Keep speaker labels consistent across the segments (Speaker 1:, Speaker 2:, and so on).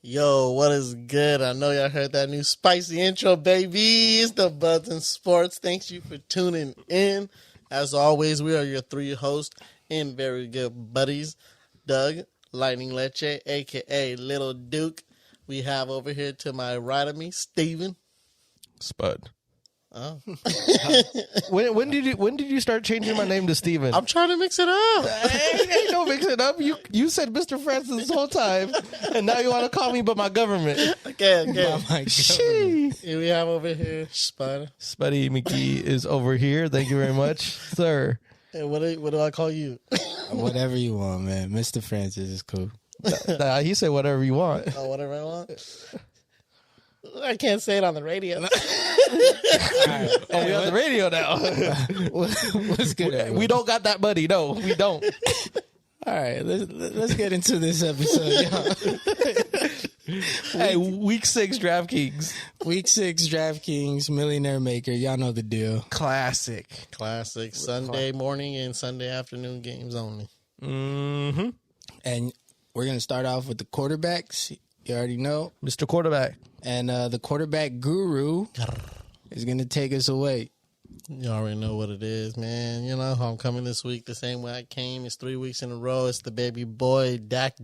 Speaker 1: Yo, what is good? I know y'all heard that new spicy intro, baby. It's the Buds in Sports. Thanks you for tuning in. As always, we are your three hosts and very good buddies. Doug, Lightning Leche, a.k.a. Little Duke. We have over here to my right of me, Steven.
Speaker 2: Spud.
Speaker 1: Oh.
Speaker 2: When did you start changing my name to Steven?
Speaker 1: I'm trying to mix it up.
Speaker 2: Hey, don't mix it up. You said Mr. Francis this whole time, and now you want to call me by my government.
Speaker 1: Okay.
Speaker 2: Sheesh.
Speaker 1: We have over here Spud.
Speaker 2: Spuddy McGee is over here. Thank you very much, sir.
Speaker 1: And what do I call you?
Speaker 3: Whatever you want, man. Mr. Francis is cool.
Speaker 2: He said whatever you want.
Speaker 1: Oh, whatever I want. I can't say it on the radio.
Speaker 3: Right.
Speaker 2: Oh, we on the radio now.
Speaker 3: What's good?
Speaker 2: We don't got that money. No, we don't.
Speaker 3: All right, let's get into this episode, y'all.
Speaker 2: Hey, week 6 Draftkings.
Speaker 3: Week 6 Draftkings, Millionaire Maker. Y'all know the deal.
Speaker 2: Classic.
Speaker 1: Sunday morning and Sunday afternoon games only.
Speaker 2: Mm-hmm.
Speaker 3: And we're going to start off with the quarterbacks. You already know.
Speaker 2: Mr. Quarterback.
Speaker 3: And the quarterback guru is going to take us away.
Speaker 1: You already know what it is, man. You know how I'm coming this week the same way I came. It's 3 weeks in a row. It's the baby boy, Dak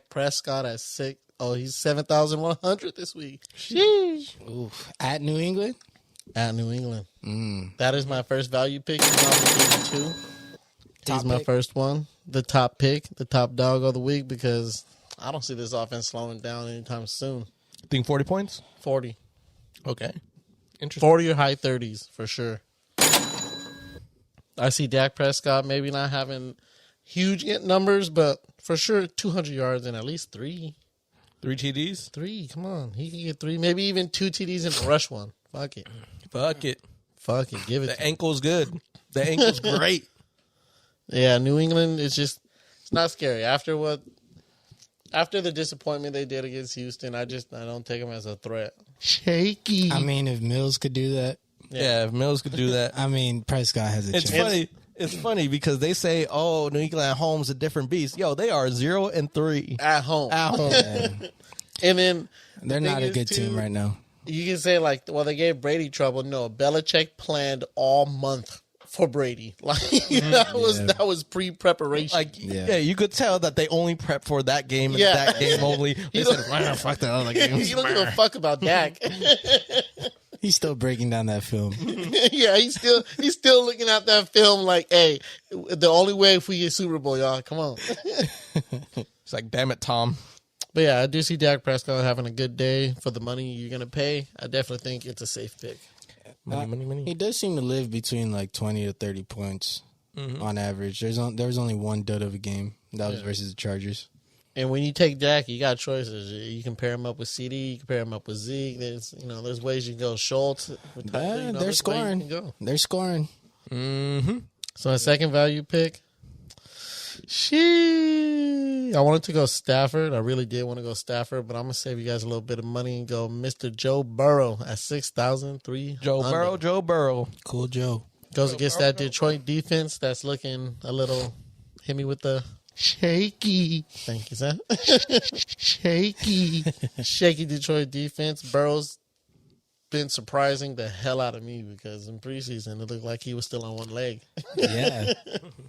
Speaker 1: Prescott at 6. Oh, he's 7,100 this week. Sheesh.
Speaker 3: Oof. At New England?
Speaker 1: At New England. That is my first value pick. He's my first one. The top pick, the top dog of the week, because I don't see this offense slowing down anytime soon.
Speaker 2: Think 40 points?
Speaker 1: 40.
Speaker 2: Okay. Interesting.
Speaker 1: 40 or high 30s for sure. I see Dak Prescott maybe not having huge numbers, but for sure 200 yards and at least 3.
Speaker 2: 3 TDs?
Speaker 1: 3, come on. He can get 3, maybe even 2 TDs and rush one. Fuck it. Give it.
Speaker 2: The ankle's good. The ankle's great.
Speaker 1: Yeah, New England is just, it's not scary. After the disappointment they did against Houston, I don't take them as a threat. Shaky.
Speaker 3: I mean, if Mills could do that.
Speaker 2: Yeah, if Mills could do that.
Speaker 3: I mean, Prescott has a chance.
Speaker 2: It's funny because they say, oh, New England at home's a different beast. Yo, they are 0-3.
Speaker 1: At home.
Speaker 3: Yeah.
Speaker 1: And then
Speaker 3: They're not a good team right now.
Speaker 1: You can say, like, well, they gave Brady trouble. No, Belichick planned all month for Brady. Like, that was pre-preparation.
Speaker 2: Like, yeah, you could tell that they only prepped for that game and that game only. They said, fuck the other games.
Speaker 1: You don't give a fuck about Dak.
Speaker 3: He's still breaking down that film.
Speaker 1: Yeah, he's still looking at that film like, hey, the only way if we get Super Bowl, y'all, come on.
Speaker 2: It's like, damn it, Tom.
Speaker 1: But yeah, I do see Dak Prescott having a good day for the money you're going to pay. I definitely think it's a safe pick.
Speaker 2: Money.
Speaker 3: He does seem to live between like 20 to 30 points on average. There was only one dud of a game. That was versus the Chargers.
Speaker 1: And when you take Dak, you got choices. You can pair him up with CD. You can pair him up with Zeke. There's ways you can go. Schultz.
Speaker 3: They're scoring. They're scoring.
Speaker 2: Mm-hmm.
Speaker 1: So a second value pick. I wanted to go Stafford. I really did want to go Stafford, but I'm going to save you guys a little bit of money and go Mr. Joe Burrow at 6,300.
Speaker 2: Joe Burrow.
Speaker 3: Cool Joe.
Speaker 1: Goes against that Detroit defense that's looking a little, hit me with the shaky. Thank you, sir. Shaky Detroit defense. Burrow's been surprising the hell out of me because in preseason it looked like he was still on one leg.
Speaker 3: Yeah.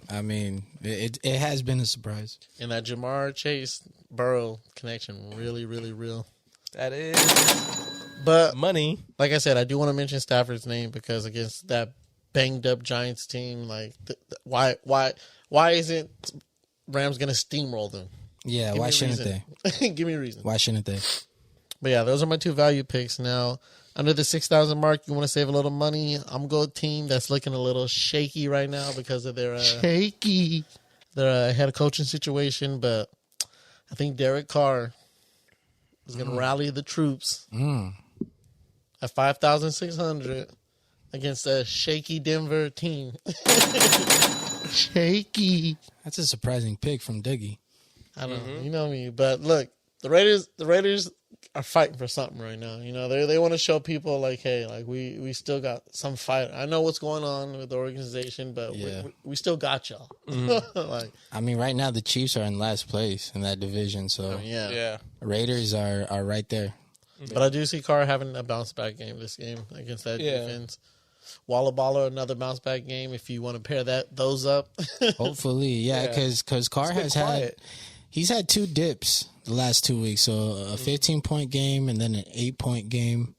Speaker 3: I mean, it has been a surprise.
Speaker 1: And that Jamar Chase Burrow connection really, really real.
Speaker 2: That is.
Speaker 1: But
Speaker 2: money.
Speaker 1: Like I said, I do want to mention Stafford's name because against that banged up Giants team, like why isn't Rams gonna steamroll them?
Speaker 3: Yeah, why shouldn't they?
Speaker 1: Give me a reason.
Speaker 3: Why shouldn't they?
Speaker 1: But yeah, those are my two value picks. Now, under the 6,000 mark, you want to save a little money. I'm going to a team that's looking a little shaky right now because of their their head coaching situation. But I think Derek Carr is going to rally the troops at 5,600 against a shaky Denver team. Shaky.
Speaker 3: That's a surprising pick from Dougie.
Speaker 1: I don't know. You know me. But look, the Raiders are fighting for something right now. You know, they want to show people like, hey, like we still got some fight. I know what's going on with the organization, but we still got y'all. Like,
Speaker 3: I mean, right now the Chiefs are in last place in that division, so Raiders are right there.
Speaker 1: But I do see Carr having a bounce back game this game against that defense. Walla Baller, another bounce back game if you want to pair those up.
Speaker 3: Hopefully, because Carr he's had 2 dips the last 2 weeks. So a 15-point game and then an 8-point game.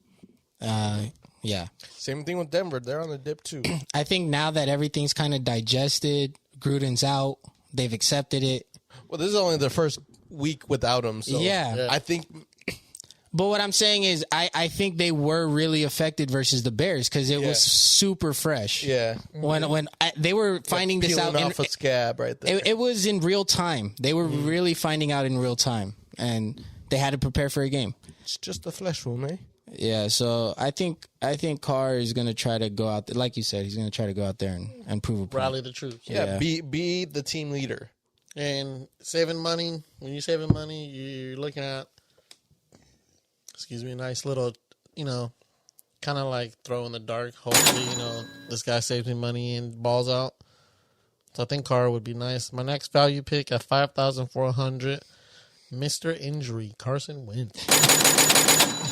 Speaker 2: Same thing with Denver. They're on the dip too.
Speaker 3: I think now that everything's kind of digested, Gruden's out. They've accepted it.
Speaker 2: Well, this is only the first week without him. So I think.
Speaker 3: But what I'm saying is, I think they were really affected versus the Bears because it was super fresh.
Speaker 2: Yeah,
Speaker 3: when they were finding this out,
Speaker 2: off a scab right there.
Speaker 3: It was in real time. They were really finding out in real time, and they had to prepare for a game.
Speaker 2: It's just a flesh wound, eh?
Speaker 3: Yeah, so I think Carr is going to try to go out there, like you said, he's going to try to go out there and prove a point.
Speaker 1: Rally the troops.
Speaker 2: Yeah, be the team leader.
Speaker 1: And saving money, when you're saving money, you're looking at, a nice little, kind of like throw in the dark. Hopefully, this guy saves me money and balls out. So I think Carr would be nice. My next value pick at 5,400, Mr. Injury, Carson Wentz.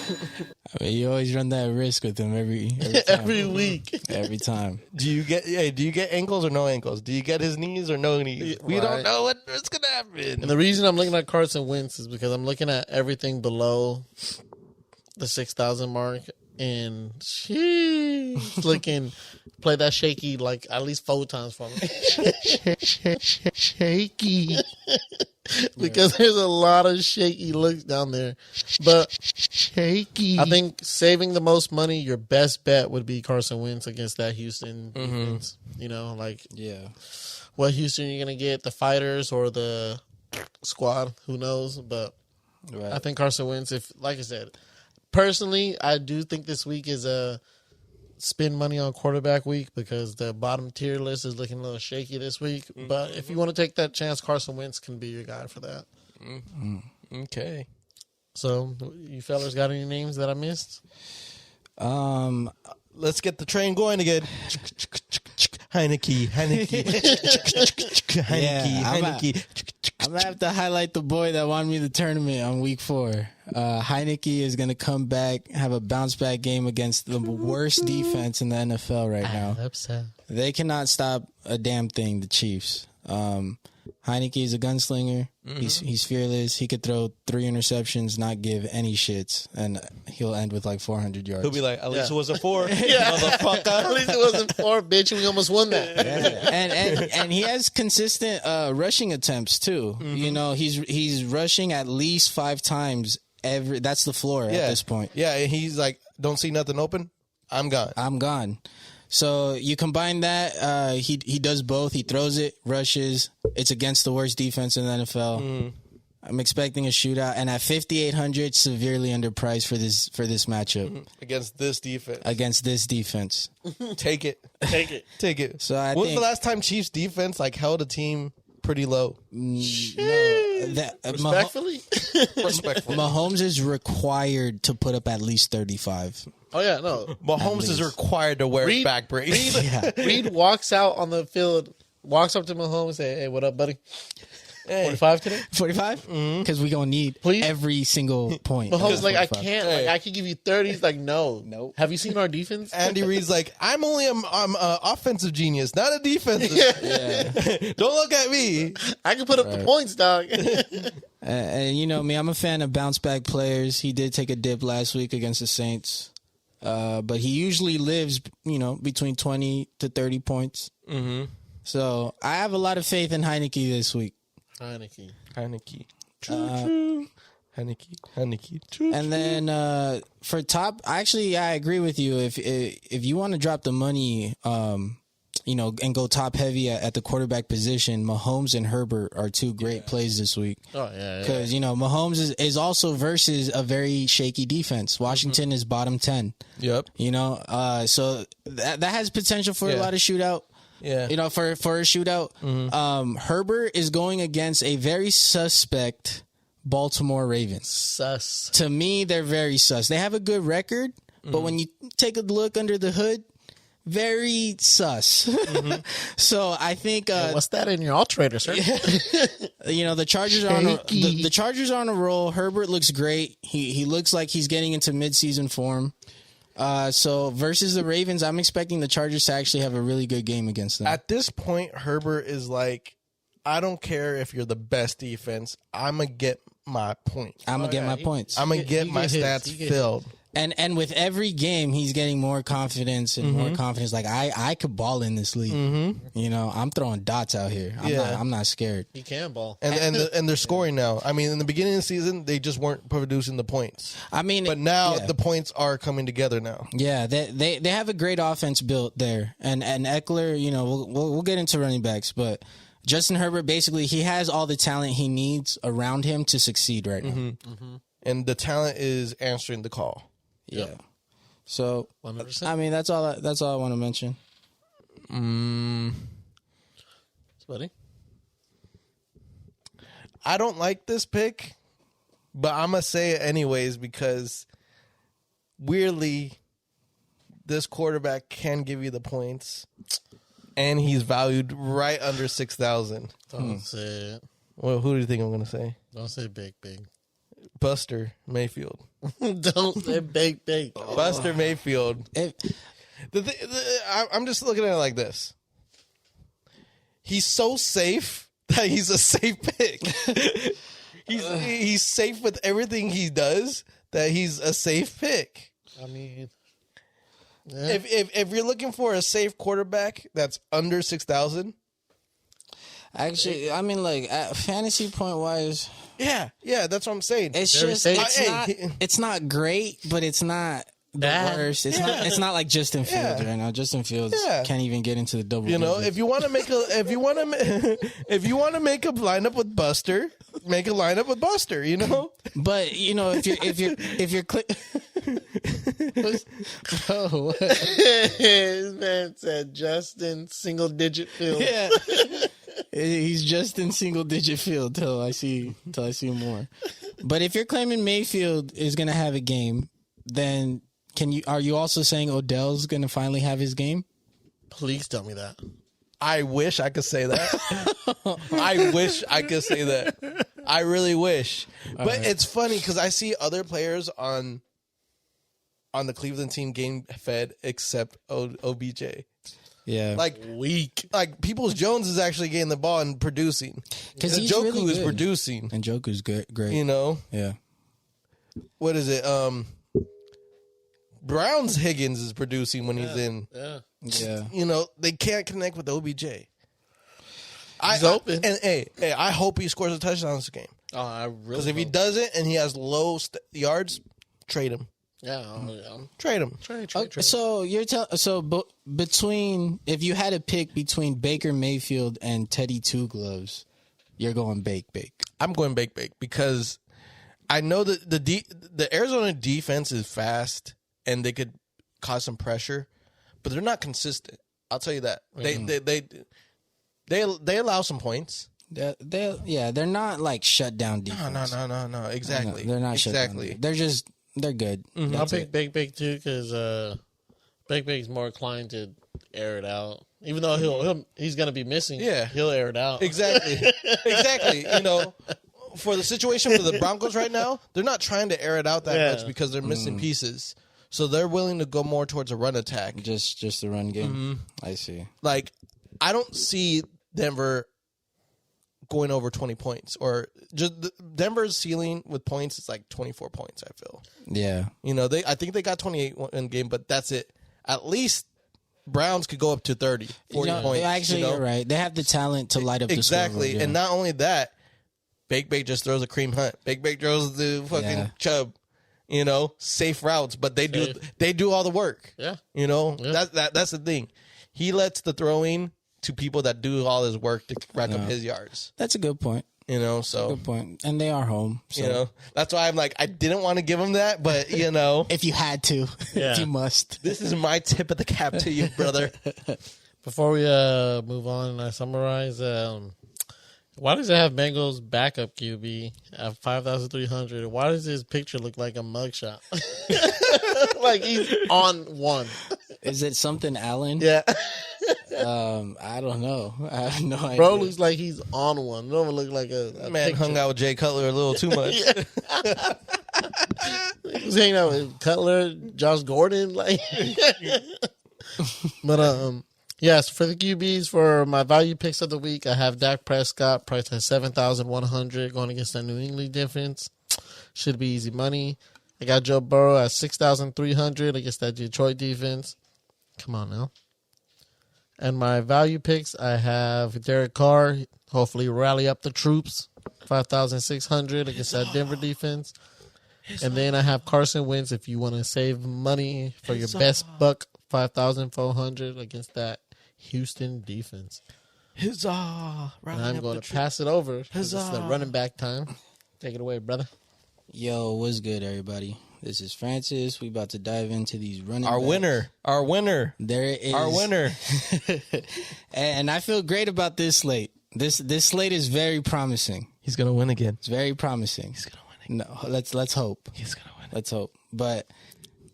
Speaker 3: I mean, you always run that risk with him every time.
Speaker 1: Every week.
Speaker 3: Every time.
Speaker 2: Do you get ankles or no ankles? Do you get his knees or no knees? We don't know what's going to happen.
Speaker 1: And the reason I'm looking at Carson Wentz is because I'm looking at everything below the 6,000 mark, and she's looking, play that shaky like at least 4 times for me. Shaky. Because there's a lot of shaky looks down there. But shaky. I think saving the most money, your best bet would be Carson Wentz against that Houston defense. What Houston are you going to get? The fighters or the squad? Who knows? But I think Carson Wentz, like I said, personally, I do think this week is a spend money on quarterback week because the bottom tier list is looking a little shaky this week. But if you want to take that chance, Carson Wentz can be your guy for that.
Speaker 2: Okay.
Speaker 1: So, you fellas got any names that I missed?
Speaker 2: Let's get the train going again. Heineke.
Speaker 3: I'm going to have to highlight the boy that won me the tournament on week 4. Heineke is going to come back, have a bounce-back game against the worst defense in the NFL right now. They cannot stop a damn thing, the Chiefs. Heineke is a gunslinger. He's fearless. He could throw 3 interceptions, not give any shits, and he'll end with like 400 yards.
Speaker 2: He'll be like, at least it wasn't 4, motherfucker.
Speaker 1: At least it wasn't 4, bitch. We almost won that.
Speaker 3: And he has consistent rushing attempts too. He's rushing at least 5 times every. That's the floor at this point.
Speaker 2: Yeah, he's like, don't see nothing open. I'm gone.
Speaker 3: So you combine that, he does both. He throws it, rushes. It's against the worst defense in the NFL. I'm expecting a shootout, and at 5,800, severely underpriced for this matchup
Speaker 2: against this defense. Take it.
Speaker 3: So I
Speaker 2: When's the last time Chiefs defense held a team pretty low?
Speaker 1: Respectfully,
Speaker 3: Mahomes is required to put up at least 35.
Speaker 1: Oh, yeah, no.
Speaker 2: Mahomes is required to wear back brace.
Speaker 1: Reed walks out on the field, walks up to Mahomes and say, hey, what up, buddy? 45 today?
Speaker 3: 45? Because we're going to need every single point.
Speaker 1: Mahomes like, I can't. Like, I can give you 30. He's like, no. Nope. Have you seen our defense?
Speaker 2: Andy Reid's like, I'm an offensive genius, not a defensive. Don't look at me.
Speaker 1: I can put up the points, dog.
Speaker 3: And you know me, I'm a fan of bounce-back players. He did take a dip last week against the Saints. But he usually lives, between 20 to 30 points. So I have a lot of faith in Heineke this week.
Speaker 1: Heineke.
Speaker 2: True. Heineke. True.
Speaker 3: And then for top, actually, I agree with you. If you want to drop the money, and go top heavy at the quarterback position, Mahomes and Herbert are 2 great plays this week.
Speaker 1: Oh, yeah.
Speaker 3: Because, Mahomes is also versus a very shaky defense. Washington is bottom 10.
Speaker 2: Yep.
Speaker 3: So that has potential for a lot of shootout.
Speaker 2: Yeah.
Speaker 3: For a shootout. Herbert is going against a very suspect Baltimore Ravens.
Speaker 1: Sus.
Speaker 3: To me, they're very sus. They have a good record, but when you take a look under the hood, very sus. So I think
Speaker 1: what's that in your alternator, sir?
Speaker 3: the Chargers are on the Chargers are on a roll. Herbert looks great. He looks like he's getting into midseason form. So versus the Ravens, I'm expecting the Chargers to actually have a really good game against them.
Speaker 2: At this point, Herbert is like, I don't care if you're the best defense. I'm going to get my points.
Speaker 3: I'm going to get my points.
Speaker 2: I'm going to get my stats filled.
Speaker 3: And with every game, he's getting more confidence and more confidence. Like, I could ball in this league. I'm throwing dots out here. I'm not scared.
Speaker 1: He can ball.
Speaker 2: And they're scoring now. I mean, in the beginning of the season, they just weren't producing the points.
Speaker 3: I mean,
Speaker 2: but now the points are coming together now.
Speaker 3: Yeah, they have a great offense built there. And Eckler, we'll get into running backs, but Justin Herbert, basically, he has all the talent he needs around him to succeed right now.
Speaker 2: And the talent is answering the call.
Speaker 3: Yeah. So
Speaker 1: 100%.
Speaker 3: I mean, that's all I want to mention.
Speaker 1: Spuddy?
Speaker 2: I don't like this pick, but I'm gonna say it anyways because weirdly, this quarterback can give you the points, and he's valued right under 6,000.
Speaker 1: Don't say it.
Speaker 2: Well, who do you think I'm gonna say?
Speaker 1: Don't say big.
Speaker 2: Buster Mayfield.
Speaker 1: Don't say big.
Speaker 2: Buster Mayfield. I'm just looking at it like this. He's so safe that he's a safe pick. He's safe with everything he does that he's a safe pick.
Speaker 1: I mean, yeah.
Speaker 2: If you're looking for a safe quarterback that's under 6,000.
Speaker 3: Actually, I mean, like, fantasy point wise.
Speaker 2: Yeah, that's what I'm saying.
Speaker 3: It's
Speaker 1: Very
Speaker 3: just
Speaker 1: safe.
Speaker 3: it's not great, but it's not the worst. It's not like Justin Fields right now. Justin Fields can't even get into the double.
Speaker 2: If you want to make a lineup with Buster, make a lineup with Buster.
Speaker 3: But if you're
Speaker 1: Oh, his man said Justin single digit Field.
Speaker 3: Yeah. He's just in single digit field till I see more. But if you're claiming Mayfield is going to have a game, then are you also saying Odell's going to finally have his game?
Speaker 1: Please tell me that.
Speaker 2: I wish I could say that. I wish I could say that. I really wish. But it's funny because I see other players on the Cleveland team getting fed except OBJ.
Speaker 3: Yeah,
Speaker 2: like weak. Like Peoples-Jones is actually getting the ball and producing
Speaker 3: because
Speaker 2: Njoku
Speaker 3: really
Speaker 2: is producing.
Speaker 3: And Njoku's great.
Speaker 2: Yeah. What is it? Browns Higgins is producing when he's in.
Speaker 3: Yeah.
Speaker 2: They can't connect with OBJ.
Speaker 1: He's open.
Speaker 2: And I hope he scores a touchdown this game.
Speaker 1: Oh, I really.
Speaker 2: Because if he doesn't and he has low yards, trade him.
Speaker 1: Yeah,
Speaker 2: trade him.
Speaker 1: Trade.
Speaker 3: So between if you had to pick between Baker Mayfield and Teddy Two Gloves, you're going Bake.
Speaker 2: I'm going Bake because I know that the Arizona defense is fast and they could cause some pressure, but they're not consistent. I'll tell you that. They allow some points.
Speaker 3: They're not like shut down defense.
Speaker 2: No. Exactly.
Speaker 3: They're not shut down. They're good.
Speaker 1: I'll pick Big too because Big's more inclined to air it out. Even though he's gonna be missing, he'll air it out.
Speaker 2: Exactly. For the situation for the Broncos right now, they're not trying to air it out that much because they're missing pieces. So they're willing to go more towards a run attack.
Speaker 3: Just the run game. I see.
Speaker 2: Like I don't see Denver going over 20 points or just Denver's ceiling with points is like 24 points. I feel.
Speaker 3: Yeah.
Speaker 2: I think they got 28 in game, but that's it. At least Browns could go up to 30, 40 points.
Speaker 3: Actually, you're right. They have the talent to light up the scoreboard.
Speaker 2: Exactly. And not only that, Bake just throws a cream hunt. Bake throws the fucking Chubb. Safe routes, but they do all the work.
Speaker 1: Yeah.
Speaker 2: That's the thing. He lets the throwing to people that do all his work to rack up his yards.
Speaker 3: That's a good point.
Speaker 2: So
Speaker 3: good point. And they are home. So.
Speaker 2: That's why I'm like, I didn't want to give him that, but
Speaker 3: if you had to, if you must.
Speaker 2: This is my tip of the cap to you, brother.
Speaker 1: Before we move on and I summarize, Why does it have Bengals backup QB at 5,300? Why does his picture look like a mugshot? Like he's on one.
Speaker 3: Is it something Allen?
Speaker 1: Yeah.
Speaker 3: I don't know. I have no idea.
Speaker 1: Bro looks like he's on one. It don't look like a
Speaker 2: Man
Speaker 1: picture.
Speaker 2: hung out with Jay Cutler a little too much.
Speaker 1: He was hanging out with Cutler, Josh Gordon, like. But yes, for the QBs for my value picks of the week, I have Dak Prescott priced at 7,100 going against the New England defense. Should be easy money. I got Joe Burrow at 6,300 against that Detroit defense. Come on now. And my value picks, I have Derek Carr, hopefully rally up the troops, 5,600 against that Denver defense. And then I have Carson Wentz if you want to save money for your best buck, 5,400 against that Houston defense.
Speaker 2: Huzzah!
Speaker 1: And I'm going to pass it over. This is the running back time. Take it away, brother.
Speaker 3: Yo, what's good, everybody? This is Francis. We about to dive into these running backs.
Speaker 2: Our winner.
Speaker 3: There it is.
Speaker 2: Our winner.
Speaker 3: And I feel great about this slate. This slate is very promising.
Speaker 2: He's gonna win again.
Speaker 3: It's very promising.
Speaker 2: He's gonna win again.
Speaker 3: No, let's hope.
Speaker 2: He's gonna win.
Speaker 3: Let's hope. But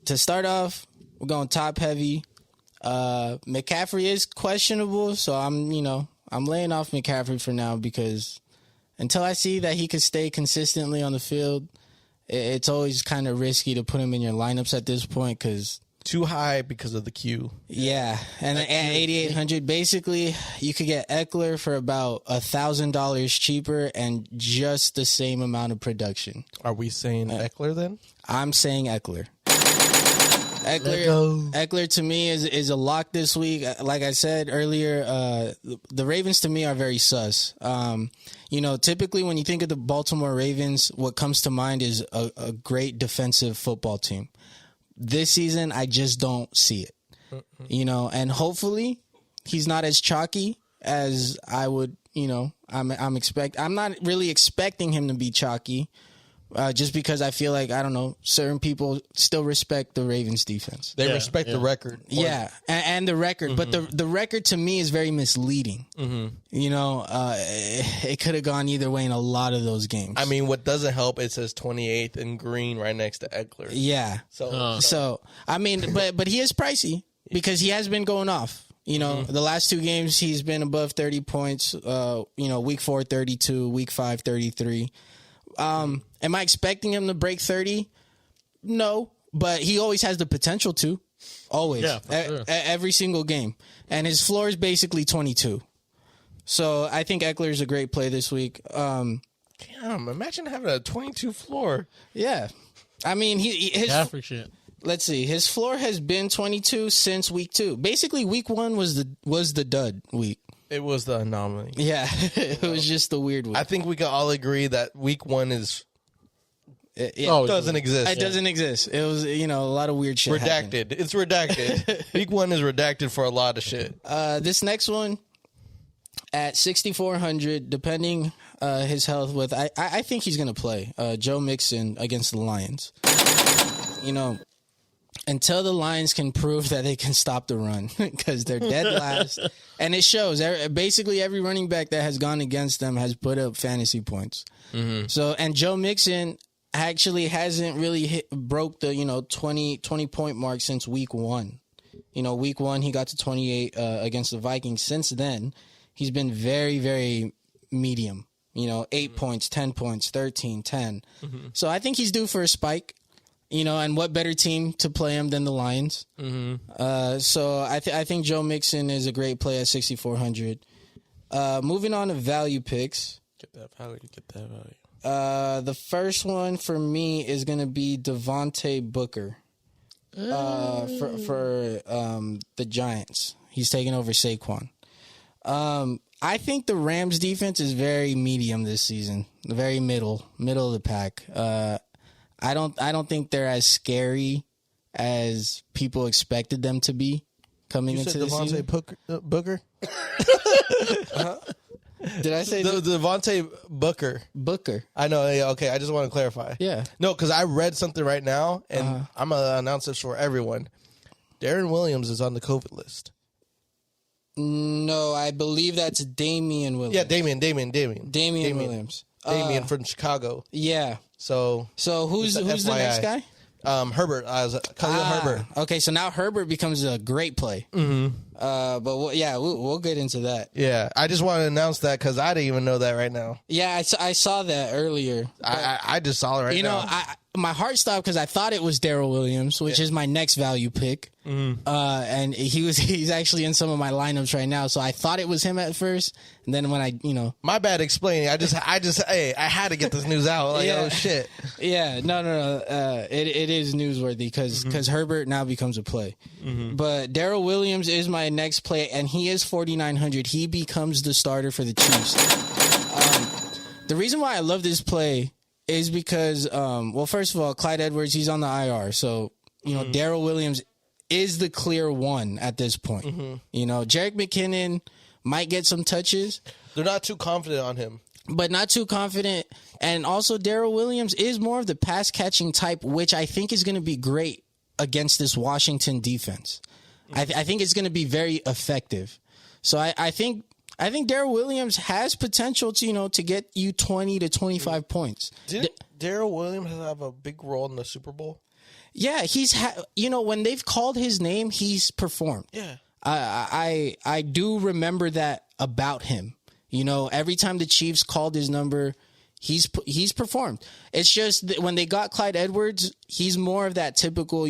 Speaker 3: to start off, we're going top heavy. McCaffrey is questionable, so I'm laying off McCaffrey for now because until I see that he could stay consistently on the field, it's always kind of risky to put him in your lineups at this point because
Speaker 2: too high because of the queue.
Speaker 3: Yeah, and at 8,800, basically you could get Eckler for about $1,000 cheaper and just the same amount of production.
Speaker 2: Are we saying Eckler then?
Speaker 3: I'm saying Eckler. Eckler to me is a lock this week. Like I said earlier, the Ravens to me are very sus. Typically when you think of the Baltimore Ravens, what comes to mind is a great defensive football team. This season, I just don't see it. And hopefully he's not as chalky as I would. I'm not really expecting him to be chalky. Just because I feel like, I don't know, certain people still respect the Ravens defense.
Speaker 2: They respect the record.
Speaker 3: Yeah, and the record. But the record to me is very misleading. It could have gone either way in a lot of those games.
Speaker 2: I mean, what doesn't help, it says 28th in green right next to Eckler.
Speaker 3: Yeah. So I mean, but he is pricey because he has been going off. The last two games he's been above 30 points. Week 4, 32, week 5, 33. Am I expecting him to break 30? No, but he always has the potential to. Always. Yeah, sure. Every single game. And his floor is basically 22. So I think Eckler is a great play this week.
Speaker 2: Damn, imagine having a 22 floor.
Speaker 3: Yeah. I mean,
Speaker 1: shit.
Speaker 3: Let's see. His floor has been 22 since week 2. Basically, week 1 was the dud week.
Speaker 2: It was the anomaly.
Speaker 3: Yeah, it was just the weird week.
Speaker 2: I think we can all agree that week 1 is...
Speaker 3: It
Speaker 2: doesn't exist.
Speaker 3: It doesn't exist. It was, a lot of weird shit
Speaker 2: redacted.
Speaker 3: happened.
Speaker 2: It's redacted. Week 1 is redacted for a lot of shit.
Speaker 3: This next one at 6,400, depending his health with, I think he's going to play Joe Mixon against the Lions. Until the Lions can prove that they can stop the run because they're dead last. And it shows. Basically, every running back that has gone against them has put up fantasy points. So, and Joe Mixon actually hasn't really broke the 20 point mark since week 1. Week 1 he got to 28 against the Vikings. Since then he's been very, very medium. 8 points, 10 points, 13, 10. So I think he's due for a spike. And what better team to play him than the Lions? So I think Joe Mixon is a great play at 6,400. Moving on to value picks.
Speaker 2: Get that value.
Speaker 3: The first one for me is going to be Devontae Booker for the Giants. He's taking over Saquon. I think the Rams defense is very medium this season, very middle of the pack. I don't think they're as scary as people expected them to be coming into the season.
Speaker 2: Booker?
Speaker 3: Did I say
Speaker 2: Devontae Booker?
Speaker 3: Booker.
Speaker 2: I know. Yeah, okay, I just want to clarify.
Speaker 3: Yeah.
Speaker 2: No, because I read something right now, and I'm going to announce this for everyone. Daryl Williams is on the COVID list.
Speaker 3: No, I believe that's Damian Williams.
Speaker 2: Yeah, Damian
Speaker 3: Williams.
Speaker 2: Damian from Chicago.
Speaker 3: Yeah.
Speaker 2: So
Speaker 3: who's the next guy?
Speaker 2: Herbert. Khalil Herbert.
Speaker 3: Okay, so now Herbert becomes a great play.
Speaker 2: Mm-hmm.
Speaker 3: But we'll get into that.
Speaker 2: Yeah, I just want to announce that because I didn't even know that right now.
Speaker 3: Yeah, I saw that earlier.
Speaker 2: I just saw it right now.
Speaker 3: My heart stopped because I thought it was Daryl Williams, which is my next value pick.
Speaker 2: Mm-hmm.
Speaker 3: And he's actually in some of my lineups right now. So I thought it was him at first, and then when
Speaker 2: my bad explaining. I I had to get this news out. Like, oh shit.
Speaker 3: Yeah, no. It is newsworthy because Herbert now becomes a play.
Speaker 2: Mm-hmm.
Speaker 3: But Daryl Williams is my next play, and he is 4,900. He becomes the starter for the Chiefs. The reason why I love this play is because, first of all, Clyde Edwards, he's on the IR. So, Daryl Williams is the clear one at this point. Mm-hmm. Jerick McKinnon might get some touches.
Speaker 2: They're not too confident on him.
Speaker 3: But not too confident. And also, Daryl Williams is more of the pass-catching type, which I think is going to be great against this Washington defense. Mm-hmm. I think it's going to be very effective. So I think Daryl Williams has potential to get you 20 to 25 points.
Speaker 2: Did Daryl Williams have a big role in the Super Bowl?
Speaker 3: Yeah, he's when they've called his name, he's performed.
Speaker 2: Yeah,
Speaker 3: I do remember that about him. Every time the Chiefs called his number, he's performed. It's just that when they got Clyde Edwards, he's more of that typical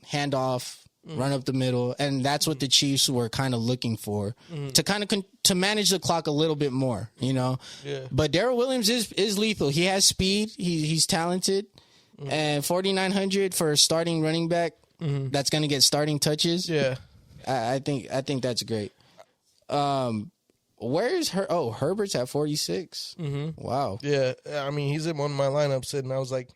Speaker 3: handoff. Run up the middle, and that's what the Chiefs were kind of looking for to kind of to manage the clock a little bit more, Yeah. But Daryl Williams is lethal. He has speed. He's talented, and 4,900 for a starting running back that's going to get starting touches.
Speaker 2: Yeah,
Speaker 3: I think that's great. Where's Herbert's at 46.
Speaker 2: Mm-hmm.
Speaker 3: Wow.
Speaker 2: Yeah, I mean he's in one of my lineups, and I was like.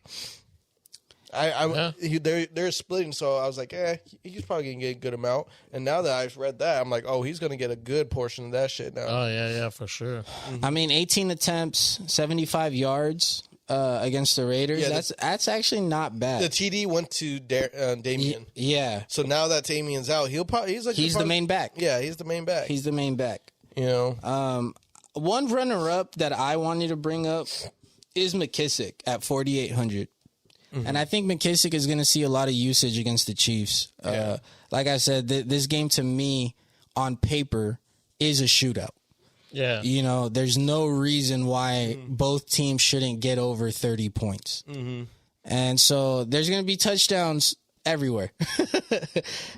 Speaker 2: They're splitting, so I was like, he's probably gonna get a good amount. And now that I've read that, I'm like, he's gonna get a good portion of that shit now.
Speaker 1: Oh yeah, for sure.
Speaker 3: I mean, 18 attempts, 75 yards against the Raiders.
Speaker 2: Yeah,
Speaker 3: that's actually not bad.
Speaker 2: The TD went to Damian.
Speaker 3: Yeah.
Speaker 2: So now that Damian's out, he's
Speaker 3: the main back.
Speaker 2: Yeah, he's the main back.
Speaker 3: He's the main back. One runner-up that I wanted to bring up is McKissick at 4,800. Mm-hmm. And I think McKissick is going to see a lot of usage against the Chiefs.
Speaker 2: Yeah.
Speaker 3: Like I said, this game to me, on paper, is a shootout.
Speaker 1: Yeah.
Speaker 3: There's no reason why both teams shouldn't get over 30 points.
Speaker 2: Mm-hmm.
Speaker 3: And so there's going to be touchdowns everywhere.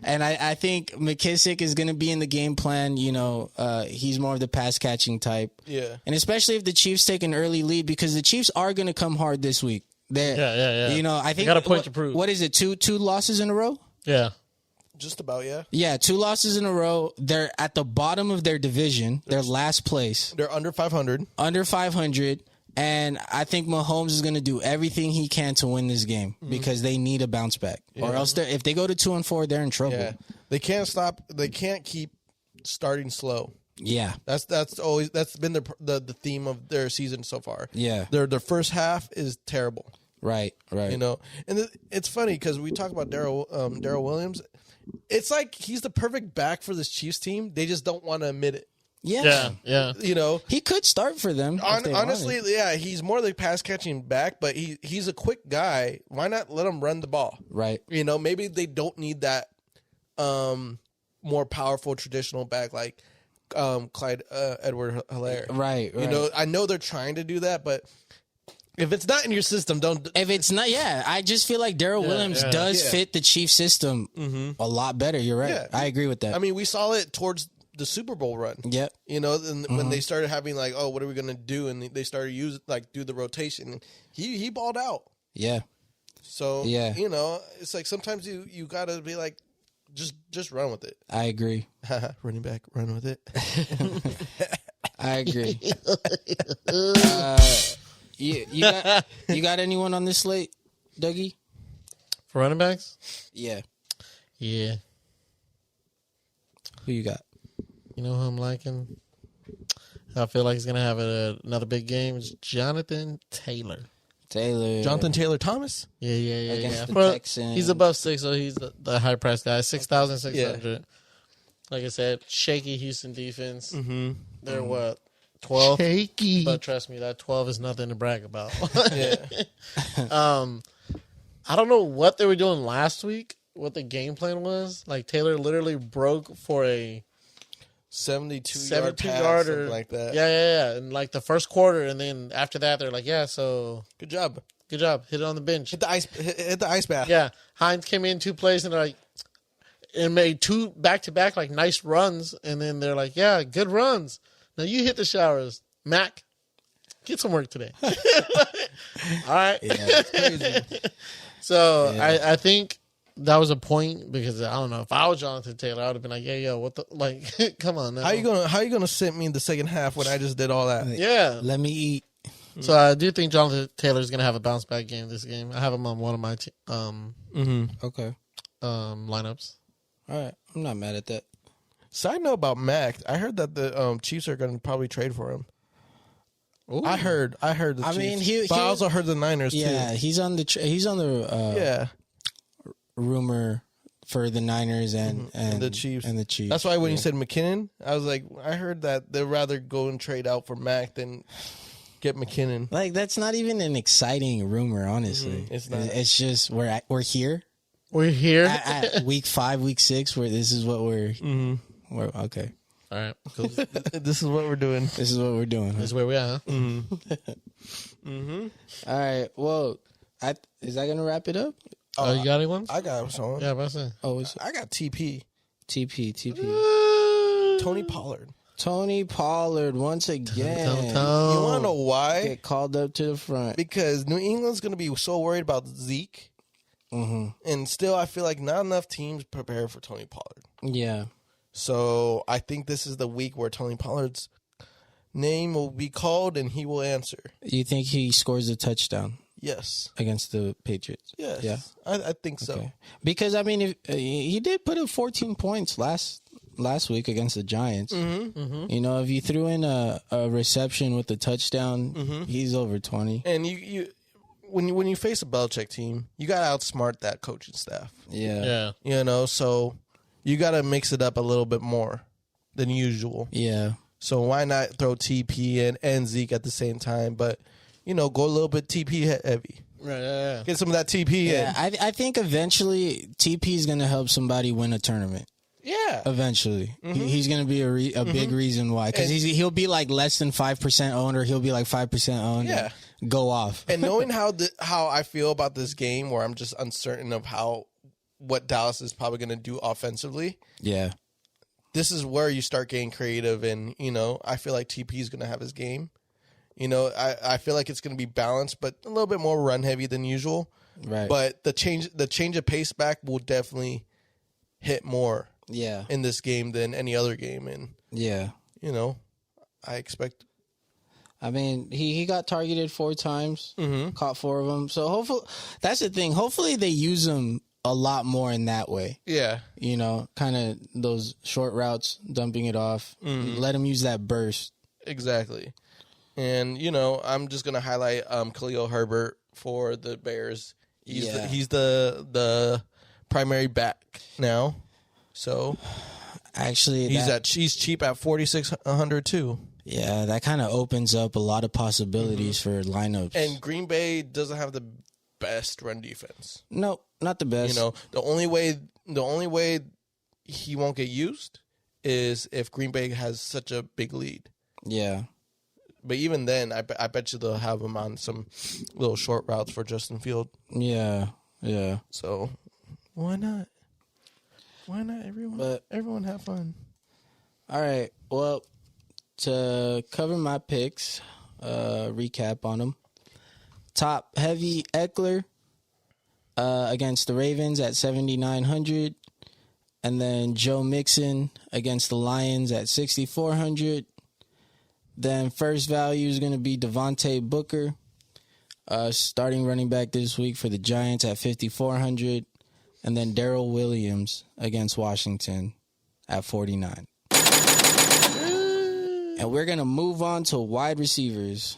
Speaker 3: And I think McKissick is going to be in the game plan. He's more of the pass-catching type.
Speaker 2: Yeah.
Speaker 3: And especially if the Chiefs take an early lead, because the Chiefs are going to come hard this week.
Speaker 1: Yeah.
Speaker 3: I think
Speaker 1: they got a point to prove.
Speaker 3: What is it? Two losses in a row?
Speaker 1: Yeah.
Speaker 2: Just about, yeah.
Speaker 3: Yeah, 2 losses in a row. They're at the bottom of their division. They're last place.
Speaker 2: They're under 500.
Speaker 3: Under 500. And I think Mahomes is going to do everything he can to win this game because they need a bounce back. Yeah. Or else if they go to 2-4, they're in trouble. Yeah.
Speaker 2: They can't stop. They can't keep starting slow.
Speaker 3: Yeah,
Speaker 2: that's been the theme of their season so far.
Speaker 3: Yeah,
Speaker 2: their first half is terrible.
Speaker 3: Right.
Speaker 2: And it's funny because we talk about Daryl Williams. It's like he's the perfect back for this Chiefs team. They just don't want to admit it.
Speaker 3: Yeah.
Speaker 2: He
Speaker 3: could start for them.
Speaker 2: Honestly, he's more like pass catching back, but he's a quick guy. Why not let him run the ball?
Speaker 3: Right.
Speaker 2: Maybe they don't need that more powerful traditional back like. Clyde Edwards-Helaire.
Speaker 3: Right.
Speaker 2: I know they're trying to do that, but if it's not in your system, don't.
Speaker 3: If it's not, I just feel like Daryl Williams does fit the Chiefs system a lot better. You're right. Yeah. I agree with that.
Speaker 2: I mean, we saw it towards the Super Bowl run.
Speaker 3: Yep.
Speaker 2: When they started having like, what are we gonna do? And they started do the rotation. He balled out.
Speaker 3: Yeah.
Speaker 2: So it's like sometimes you gotta be like. Just run with it.
Speaker 3: I agree.
Speaker 2: Running back, run with it.
Speaker 3: I agree. You got anyone on this slate, Dougie?
Speaker 1: For running backs?
Speaker 3: Yeah.
Speaker 1: Yeah.
Speaker 3: Who you got?
Speaker 1: You know who I'm liking? I feel like he's going to have another big game. It's Jonathan Taylor.
Speaker 2: Jonathan Taylor Thomas?
Speaker 3: Yeah. Against the Texans.
Speaker 1: He's above 6, so he's the high price guy. 6,600. Like I said, shaky Houston defense.
Speaker 2: Mm-hmm.
Speaker 1: They're what? 12?
Speaker 3: Shaky.
Speaker 1: But trust me, that 12 is nothing to brag about.
Speaker 2: Yeah.
Speaker 1: I don't know what they were doing last week, what the game plan was. Like, Taylor literally broke for a
Speaker 2: 72-yard pass,
Speaker 1: yarder,
Speaker 2: something like that.
Speaker 1: Yeah. And like the first quarter, and then after that, they're like, yeah, so
Speaker 2: Good job.
Speaker 1: good job. Hit it on the bench.
Speaker 2: Hit the ice bath.
Speaker 1: Yeah. Hines came in 2 plays, and they're like, and made 2 back-to-back, like, nice runs. And then they're like, yeah, good runs. Now you hit the showers. Mac, get some work today. All right.
Speaker 3: Yeah, it's crazy.
Speaker 1: So
Speaker 3: Yeah.
Speaker 1: I think that was a point because I don't know if I was Jonathan Taylor, I would have been like, yeah, yo, what the like? Come on now.
Speaker 2: How you gonna sit me in the second half when I just did all that?
Speaker 1: Yeah.
Speaker 3: Let me eat.
Speaker 1: So I do think Jonathan Taylor is gonna have a bounce back game this game. I have him on one of my
Speaker 3: Okay.
Speaker 1: lineups.
Speaker 3: All right. I'm not mad at that.
Speaker 2: Side note about Mac, I heard that the Chiefs are gonna probably trade for him.
Speaker 1: Ooh.
Speaker 2: I heard the
Speaker 3: I
Speaker 2: Chiefs.
Speaker 3: mean,
Speaker 2: but I also heard the Niners
Speaker 3: Yeah,
Speaker 2: too.
Speaker 3: he's on the
Speaker 2: Yeah.
Speaker 3: rumor for the Niners and
Speaker 2: the Chiefs.
Speaker 3: And the Chiefs.
Speaker 2: That's why when you said McKinnon, I was like, I heard that they'd rather go and trade out for Mac than get McKinnon.
Speaker 3: like that's not even an exciting rumor, honestly.
Speaker 2: It's not.
Speaker 3: It's just we're here
Speaker 1: We're here.
Speaker 3: at week 5, week 6, where this is what we're okay.
Speaker 1: All right, cool.
Speaker 2: This is what we're doing.
Speaker 3: This is what we're doing.
Speaker 1: This is where we are. Huh?
Speaker 3: All right. Well, is that gonna wrap it up?
Speaker 1: Oh, you got anyone?
Speaker 2: I got someone.
Speaker 1: Yeah, about to say.
Speaker 3: Oh, it's
Speaker 2: I got TP.
Speaker 3: TP.
Speaker 2: Tony Pollard.
Speaker 3: Tony Pollard once again.
Speaker 2: You want to know why?
Speaker 3: Get called up to the front.
Speaker 2: Because New England's going to be so worried about Zeke. And still, I feel like not enough teams prepare for Tony Pollard.
Speaker 3: Yeah.
Speaker 2: So I think this is the week where Tony Pollard's name will be called and he will answer.
Speaker 3: You think he scores a touchdown
Speaker 2: Yes.
Speaker 3: against the Patriots?
Speaker 2: Yes.
Speaker 3: Yeah.
Speaker 2: I think so.
Speaker 3: Okay. Because I mean, if, he did put up 14 points last week against the Giants. You know, if you threw in a reception with a touchdown, he's over 20.
Speaker 2: And you when you face a Belichick team, you got to outsmart that coaching staff.
Speaker 3: Yeah.
Speaker 2: You know, so you got to mix it up a little bit more than usual.
Speaker 3: Yeah.
Speaker 2: So why not throw TP and Zeke at the same time? But, you know, go a little bit TP heavy.
Speaker 1: Right, yeah.
Speaker 2: Get some of that TP
Speaker 3: Yeah.
Speaker 2: in.
Speaker 3: I think eventually TP is going to help somebody win a tournament.
Speaker 2: Yeah.
Speaker 3: Eventually. He's going to be a big reason why. Because he'll be like less than 5% owned, or he'll be like 5% owned.
Speaker 2: Yeah.
Speaker 3: And go off.
Speaker 2: And knowing how I feel about this game, where I'm just uncertain of what Dallas is probably going to do offensively,
Speaker 3: Yeah.
Speaker 2: this is where you start getting creative. And, you know, I feel like TP is going to have his game. You know, I feel like it's going to be balanced, but a little bit more run heavy than usual.
Speaker 3: Right.
Speaker 2: But the change of pace back will definitely hit more
Speaker 3: Yeah.
Speaker 2: in this game than any other game. And,
Speaker 3: Yeah.
Speaker 2: you know, I expect.
Speaker 3: I mean, he got targeted 4 times, caught 4 of them. So hopefully, that's the thing. Hopefully they use him a lot more in that way.
Speaker 2: Yeah.
Speaker 3: You know, kind of those short routes, dumping it off. Let him use that burst.
Speaker 2: Exactly. And, you know, I'm just going to highlight Khalil Herbert for the Bears. He's the primary back now. So
Speaker 3: Actually,
Speaker 2: he's cheap at 4,600 too.
Speaker 3: Yeah, that kind of opens up a lot of possibilities for lineups.
Speaker 2: And Green Bay doesn't have the best run defense.
Speaker 3: No, not the best.
Speaker 2: You know, the only way he won't get used is if Green Bay has such a big lead.
Speaker 3: Yeah.
Speaker 2: But even then, I bet you they'll have him on some little short routes for Justin Field.
Speaker 3: Yeah. Yeah.
Speaker 2: So why not? Why not, everyone? Everyone have fun.
Speaker 3: All right. Well, to cover my picks, recap on them. Top heavy Eckler against the Ravens at 7,900. And then Joe Mixon against the Lions at 6,400. Then first value is going to be Devontae Booker, starting running back this week for the Giants at 5,400. And then Daryl Williams against Washington at 49. And we're going to move on to wide receivers.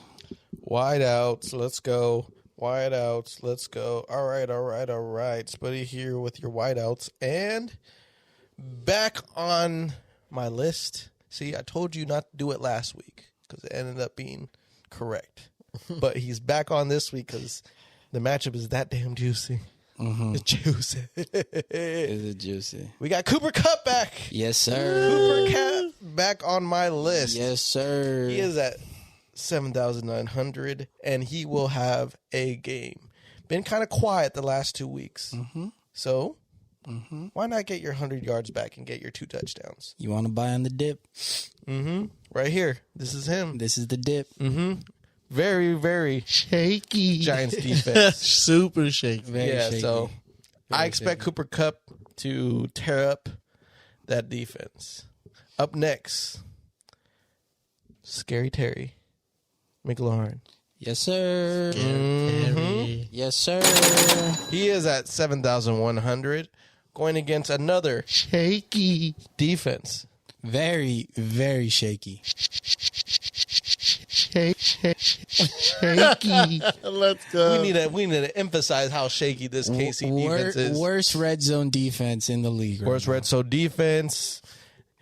Speaker 2: Wide outs, let's go. Wide outs, let's go. All right. Spuddy here with your wide outs. And back on my list. See, I told you not to do it last week because it ended up being correct. But he's back on this week because the matchup is that damn juicy. Mm-hmm. It's juicy.
Speaker 3: Is it juicy?
Speaker 2: We got Cooper Kupp back.
Speaker 3: Yes, sir.
Speaker 2: Cooper Kupp back on my list.
Speaker 3: Yes, sir.
Speaker 2: He is at 7,900, and he will have a game. Been kind of quiet the last 2 weeks. Mm-hmm. So, why not get your 100 yards back and get your 2 touchdowns?
Speaker 3: You want to buy on the dip?
Speaker 2: Mm-hmm. Right here. This is him.
Speaker 3: This is the dip.
Speaker 2: Mm-hmm. Very, very
Speaker 1: shaky
Speaker 2: Giants defense.
Speaker 1: Super shaky.
Speaker 2: Very shaky. So
Speaker 3: Very
Speaker 2: I expect
Speaker 3: shaky.
Speaker 2: Cooper Kupp to tear up that defense. Up next, Scary Terry McLaurin.
Speaker 3: Yes, sir.
Speaker 1: Terry.
Speaker 3: Yes, sir.
Speaker 2: He is at 7,100, going against another
Speaker 1: Shaky
Speaker 2: defense.
Speaker 3: Very, very shaky.
Speaker 1: Shaky. Let's go.
Speaker 2: We need to emphasize how shaky this KC defense is.
Speaker 3: Worst red zone defense in the league.
Speaker 2: Worst red zone defense.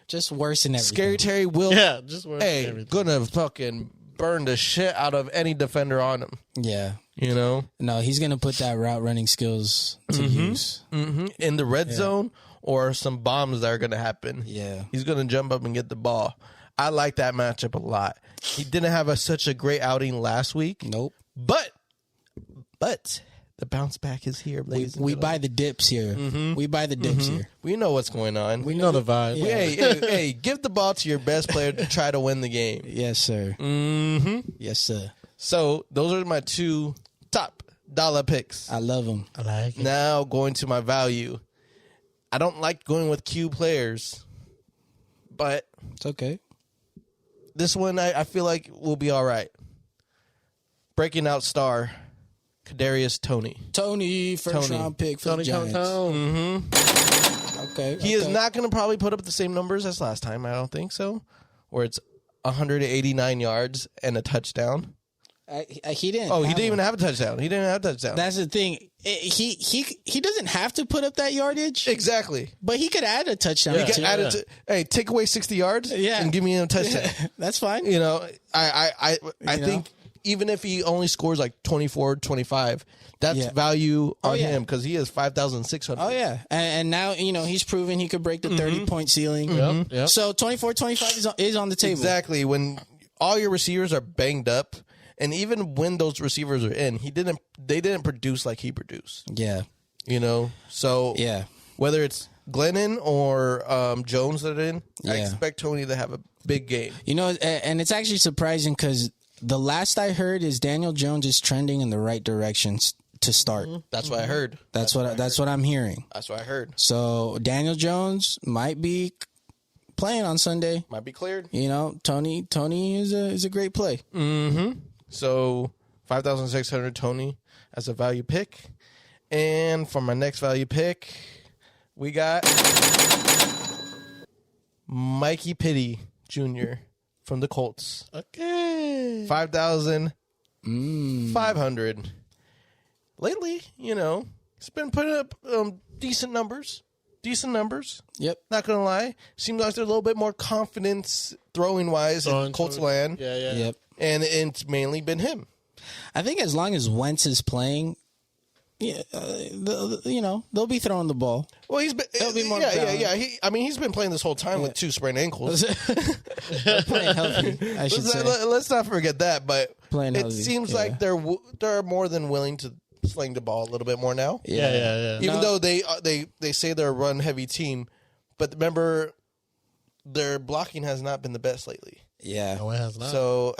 Speaker 3: Just worse than everything.
Speaker 2: Scary Terry will.
Speaker 1: Yeah, just worse than
Speaker 2: Hey,
Speaker 1: everything.
Speaker 2: gonna fucking burn the shit out of any defender on him.
Speaker 3: Yeah.
Speaker 2: You know,
Speaker 3: No, he's going to put that route running skills to use.
Speaker 2: in the red zone or some bombs that are gonna happen.
Speaker 3: Yeah.
Speaker 2: He's gonna jump up and get the ball. I like that matchup a lot. He didn't have such a great outing last week.
Speaker 3: Nope.
Speaker 2: But the bounce back is here, ladies.
Speaker 3: We buy the dips here. We buy the dips here.
Speaker 2: We know what's going on.
Speaker 1: We know the vibe.
Speaker 2: Hey, give the ball to your best player to try to win the game.
Speaker 3: Yes, sir.
Speaker 2: Mm-hmm.
Speaker 3: Yes, sir.
Speaker 2: So those are my 2 top dollar picks.
Speaker 3: I love him.
Speaker 1: I like it.
Speaker 2: Now going to my value. I don't like going with Q players, but
Speaker 3: It's okay.
Speaker 2: this one I feel like will be all right. Breaking out star, Kadarius Toney.
Speaker 3: Tony, first
Speaker 2: Tony.
Speaker 3: round pick for
Speaker 1: Tony
Speaker 3: the Giants. Okay.
Speaker 2: He is not going to probably put up the same numbers as last time. I don't think so. Where it's 189 yards and a touchdown.
Speaker 3: He didn't.
Speaker 2: Oh, he
Speaker 3: have
Speaker 2: didn't even
Speaker 3: one.
Speaker 2: have a touchdown. He didn't have a touchdown.
Speaker 3: That's the thing. He doesn't have to put up that yardage,
Speaker 2: exactly.
Speaker 3: but he could add a touchdown.
Speaker 1: Yeah.
Speaker 2: He
Speaker 3: too.
Speaker 2: can add it to, hey, take away 60 yards and give me a touchdown.
Speaker 3: That's fine.
Speaker 2: You know, I think even if he only scores like 24, 25, that's value on him because he is 5,600.
Speaker 3: Oh, yeah. And now, he's proven he could break the 30-point ceiling.
Speaker 1: Yep.
Speaker 3: So 24-25 is on the table.
Speaker 2: Exactly. When all your receivers are banged up, and even when those receivers are in, they didn't produce like he produced.
Speaker 3: Yeah.
Speaker 2: So
Speaker 3: Yeah.
Speaker 2: whether it's Glennon or Jones that are in, I
Speaker 3: Yeah.
Speaker 2: expect Tony to have a big game.
Speaker 3: And it's actually surprising because the last I heard is Daniel Jones is trending in the right direction to start.
Speaker 2: That's what I heard.
Speaker 3: That's what I'm hearing.
Speaker 2: That's what I heard.
Speaker 3: So Daniel Jones might be playing on Sunday.
Speaker 2: Might be cleared.
Speaker 3: Tony is a great play.
Speaker 2: Mm-hmm. So 5,600 Tony as a value pick. And for my next value pick, we got Mikey Pittee Jr. from the Colts.
Speaker 1: Okay.
Speaker 2: 5,500. Lately, he's been putting up decent numbers.
Speaker 3: Yep.
Speaker 2: Not going to lie. Seems like there's a little bit more confidence throwing-wise in Colts land.
Speaker 1: Yeah.
Speaker 3: Yep.
Speaker 2: And it's mainly been him.
Speaker 3: I think as long as Wentz is playing, they'll be throwing the ball.
Speaker 2: Well, he's been.
Speaker 3: There'll be more
Speaker 2: He's been playing this whole time with 2 sprained ankles.
Speaker 3: Playing healthy, I should say.
Speaker 2: Let's not forget that. But
Speaker 3: Playing
Speaker 2: it
Speaker 3: healthy,
Speaker 2: seems like they're more than willing to sling the ball a little bit more now.
Speaker 1: Yeah.
Speaker 2: Even though they say they're a run heavy team, but remember, their blocking has not been the best lately.
Speaker 3: Yeah.
Speaker 1: No, it has not.
Speaker 2: So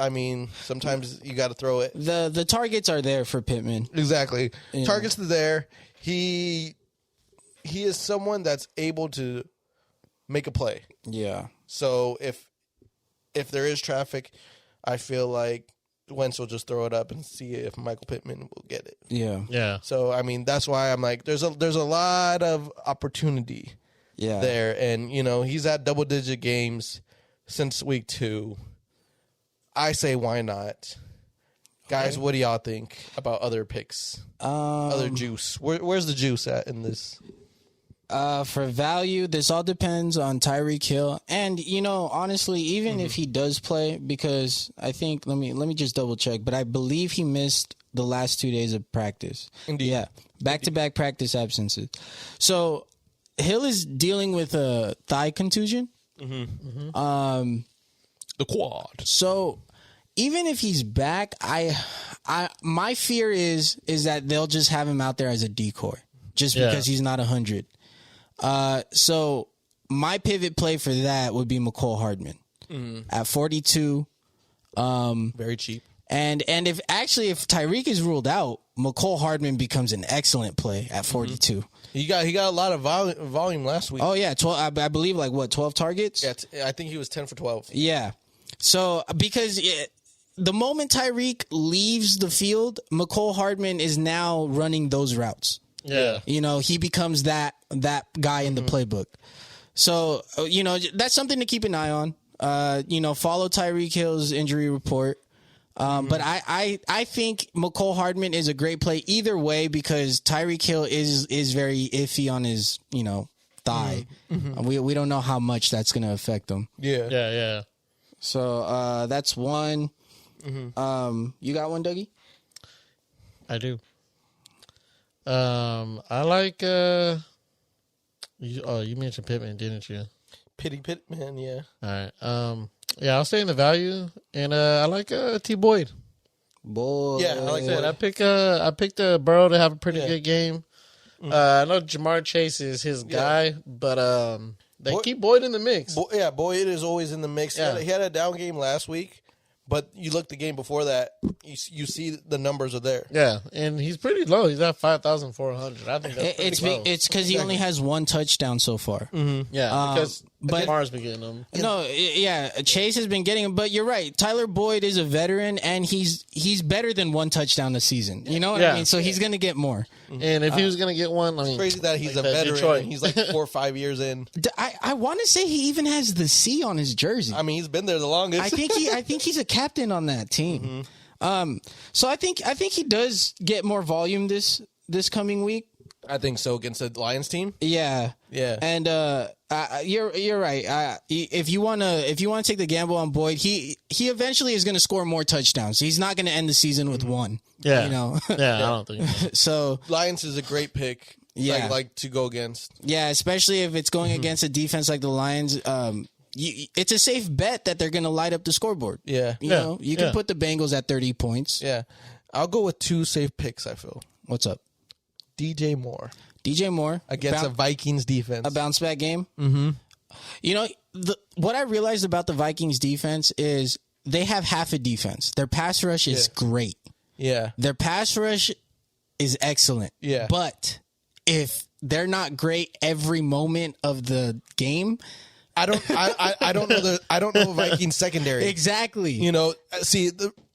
Speaker 2: sometimes you got to throw it.
Speaker 3: The targets are there for Pittman.
Speaker 2: Exactly.
Speaker 3: Yeah.
Speaker 2: Targets are there. He is someone that's able to make a play.
Speaker 3: Yeah.
Speaker 2: So if there is traffic, I feel like Wentz will just throw it up and see if Michael Pittman will get it.
Speaker 1: Yeah.
Speaker 2: So that's why I'm like, there's a lot of opportunity there, and he's had double-digit games since week 2. I say why not, guys? What do y'all think about other picks? Other juice. Where's the juice at in this?
Speaker 3: For value, this all depends on Tyreek Hill, and honestly, even if he does play, because I think let me just double check, but I believe he missed the last 2 days of practice.
Speaker 2: Indeed.
Speaker 3: Yeah, back-to-back practice absences. So Hill is dealing with a thigh contusion.
Speaker 2: The quad.
Speaker 3: So even if he's back, my fear is that they'll just have him out there as a decoy, just because he's not 100. So my pivot play for that would be McCole Hardman at 42.
Speaker 2: Very cheap.
Speaker 3: And if Tyreek is ruled out, McCole Hardman becomes an excellent play at 42.
Speaker 2: He got a lot of volume last week.
Speaker 3: Oh yeah, 12. I believe 12 targets.
Speaker 2: Yeah, I think he was 10 for 12.
Speaker 3: Yeah. So because the moment Tyreek leaves the field, McCole Hardman is now running those routes.
Speaker 1: Yeah.
Speaker 3: He becomes that guy in the playbook. So, that's something to keep an eye on. Follow Tyreek Hill's injury report. But I think McCole Hardman is a great play either way, because Tyreek Hill is very iffy on his, thigh. We don't know how much that's going to affect him.
Speaker 2: Yeah.
Speaker 1: Yeah.
Speaker 3: So, that's one. You got one, Dougie?
Speaker 1: I do. I like. You mentioned Pittman, didn't you?
Speaker 2: Pittman, yeah.
Speaker 1: All right. Yeah, I'll stay in the value, and I like T. Boyd.
Speaker 3: Boy,
Speaker 2: Yeah, I like that.
Speaker 1: I picked Burrow to have a pretty good game. I know Jamar Chase is his guy, but they keep Boyd in the mix.
Speaker 2: Boyd is always in the mix.
Speaker 1: Yeah.
Speaker 2: He had a down game last week, but you look the game before that, you see the numbers are there.
Speaker 1: Yeah, and he's pretty low. He's at 5,400. I think that's pretty low.
Speaker 3: It's because he only has one touchdown so far.
Speaker 1: Yeah, because
Speaker 3: but
Speaker 1: Lamar's been getting them.
Speaker 3: No, Chase has been getting him, but you're right. Tyler Boyd is a veteran, and he's better than one touchdown a season. You know what I mean? So he's going to get more.
Speaker 1: And if he was going to get one, I mean,
Speaker 2: It's crazy that he's a
Speaker 1: that
Speaker 2: veteran.
Speaker 1: Detroit.
Speaker 2: And he's like 4 or 5 years in.
Speaker 3: I want to say he even has the C on his jersey.
Speaker 2: I mean, he's been there the longest.
Speaker 3: I think he's a captain on that team. So I think he does get more volume this coming week.
Speaker 2: I think so, against the Lions team.
Speaker 3: Yeah. And you're right. If you wanna take the gamble on Boyd, he eventually is going to score more touchdowns. He's not going to end the season with one.
Speaker 1: Yeah.
Speaker 3: Yeah,
Speaker 1: I don't think so.
Speaker 3: So
Speaker 2: Lions is a great pick.
Speaker 3: Yeah.
Speaker 2: like to go against.
Speaker 3: Yeah, especially if it's going against a defense like the Lions. It's a safe bet that they're going to light up the scoreboard.
Speaker 2: Yeah.
Speaker 3: You can put the Bengals at 30 points.
Speaker 2: Yeah. I'll go with 2 safe picks, I feel.
Speaker 3: What's up?
Speaker 2: DJ Moore
Speaker 3: Against
Speaker 2: a Vikings defense.
Speaker 3: a bounce back game. What I realized about the Vikings defense is they have half a defense. Their pass rush is great.
Speaker 2: Yeah.
Speaker 3: Their pass rush is excellent.
Speaker 2: Yeah.
Speaker 3: But if they're not great every moment of the game,
Speaker 2: I don't know Vikings secondary.
Speaker 3: exactly.
Speaker 2: See,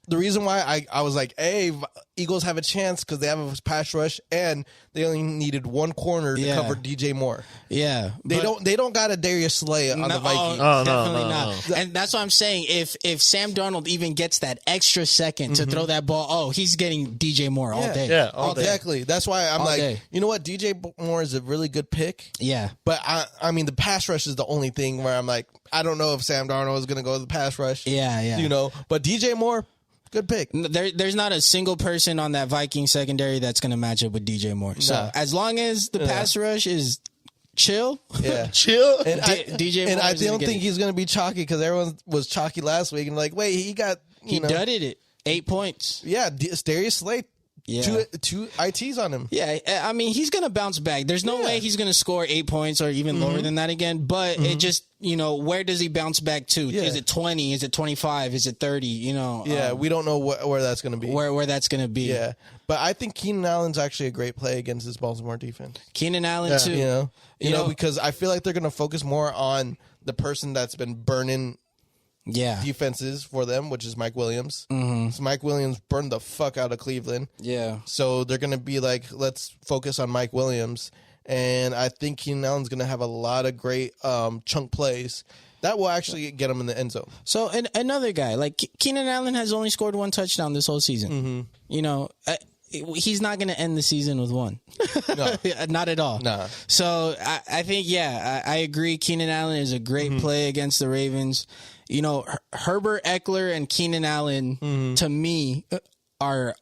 Speaker 2: the reason why I was like, hey, Eagles have a chance because they have a pass rush and they only needed one corner to cover DJ Moore.
Speaker 3: Yeah.
Speaker 2: They don't got a Darius Slay on the Vikings.
Speaker 3: Definitely not. And that's what I'm saying. If Sam Darnold even gets that extra second to throw that ball, he's getting DJ Moore all day.
Speaker 1: Yeah, all day.
Speaker 2: Exactly. That's why I'm
Speaker 3: All
Speaker 2: like,
Speaker 3: day.
Speaker 2: you know what? DJ Moore is a really good pick.
Speaker 3: Yeah.
Speaker 2: But I mean, the pass rush is the only thing where I'm like, I don't know if Sam Darnold is going to go to the pass rush.
Speaker 3: Yeah.
Speaker 2: But DJ Moore, good pick.
Speaker 3: There's not a single person on that Viking secondary that's going to match up with DJ Moore. So
Speaker 2: No.
Speaker 3: as long as the pass rush is chill,
Speaker 1: Chill.
Speaker 2: And
Speaker 3: DJ Moore
Speaker 2: and I
Speaker 3: is gonna
Speaker 2: don't
Speaker 3: get
Speaker 2: think
Speaker 3: it.
Speaker 2: he's going to be chalky because everyone was chalky last week and like, wait, he got
Speaker 3: he dudded it. 8 points.
Speaker 2: Yeah, Darius Slate.
Speaker 3: Yeah.
Speaker 2: Two ITs on him.
Speaker 3: Yeah, I mean, he's going to bounce back. There's no way he's going to score 8 points or even lower than that again. But it just, where does he bounce back to?
Speaker 2: Yeah.
Speaker 3: Is it 20? Is it 25? Is it 30?
Speaker 2: Yeah, we don't know where that's going to be.
Speaker 3: Where that's going to be.
Speaker 2: Yeah, but I think Keenan Allen's actually a great play against this Baltimore defense.
Speaker 3: Keenan Allen, too.
Speaker 2: You know, because I feel like they're going to focus more on the person that's been burning defenses for them, which is Mike Williams. So Mike Williams burned the fuck out of Cleveland.
Speaker 3: Yeah.
Speaker 2: So they're going to be like, let's focus on Mike Williams. And I think Keenan Allen's going to have a lot of great chunk plays that will actually get him in the end zone.
Speaker 3: So another guy, like Keenan Allen has only scored 1 touchdown this whole season. he's not going to end the season with one.
Speaker 2: No.
Speaker 3: Not at all.
Speaker 2: Nah.
Speaker 3: So I think, I agree. Keenan Allen is a great play against the Ravens. You know, Herbert, Eckler, and Keenan Allen, to me, are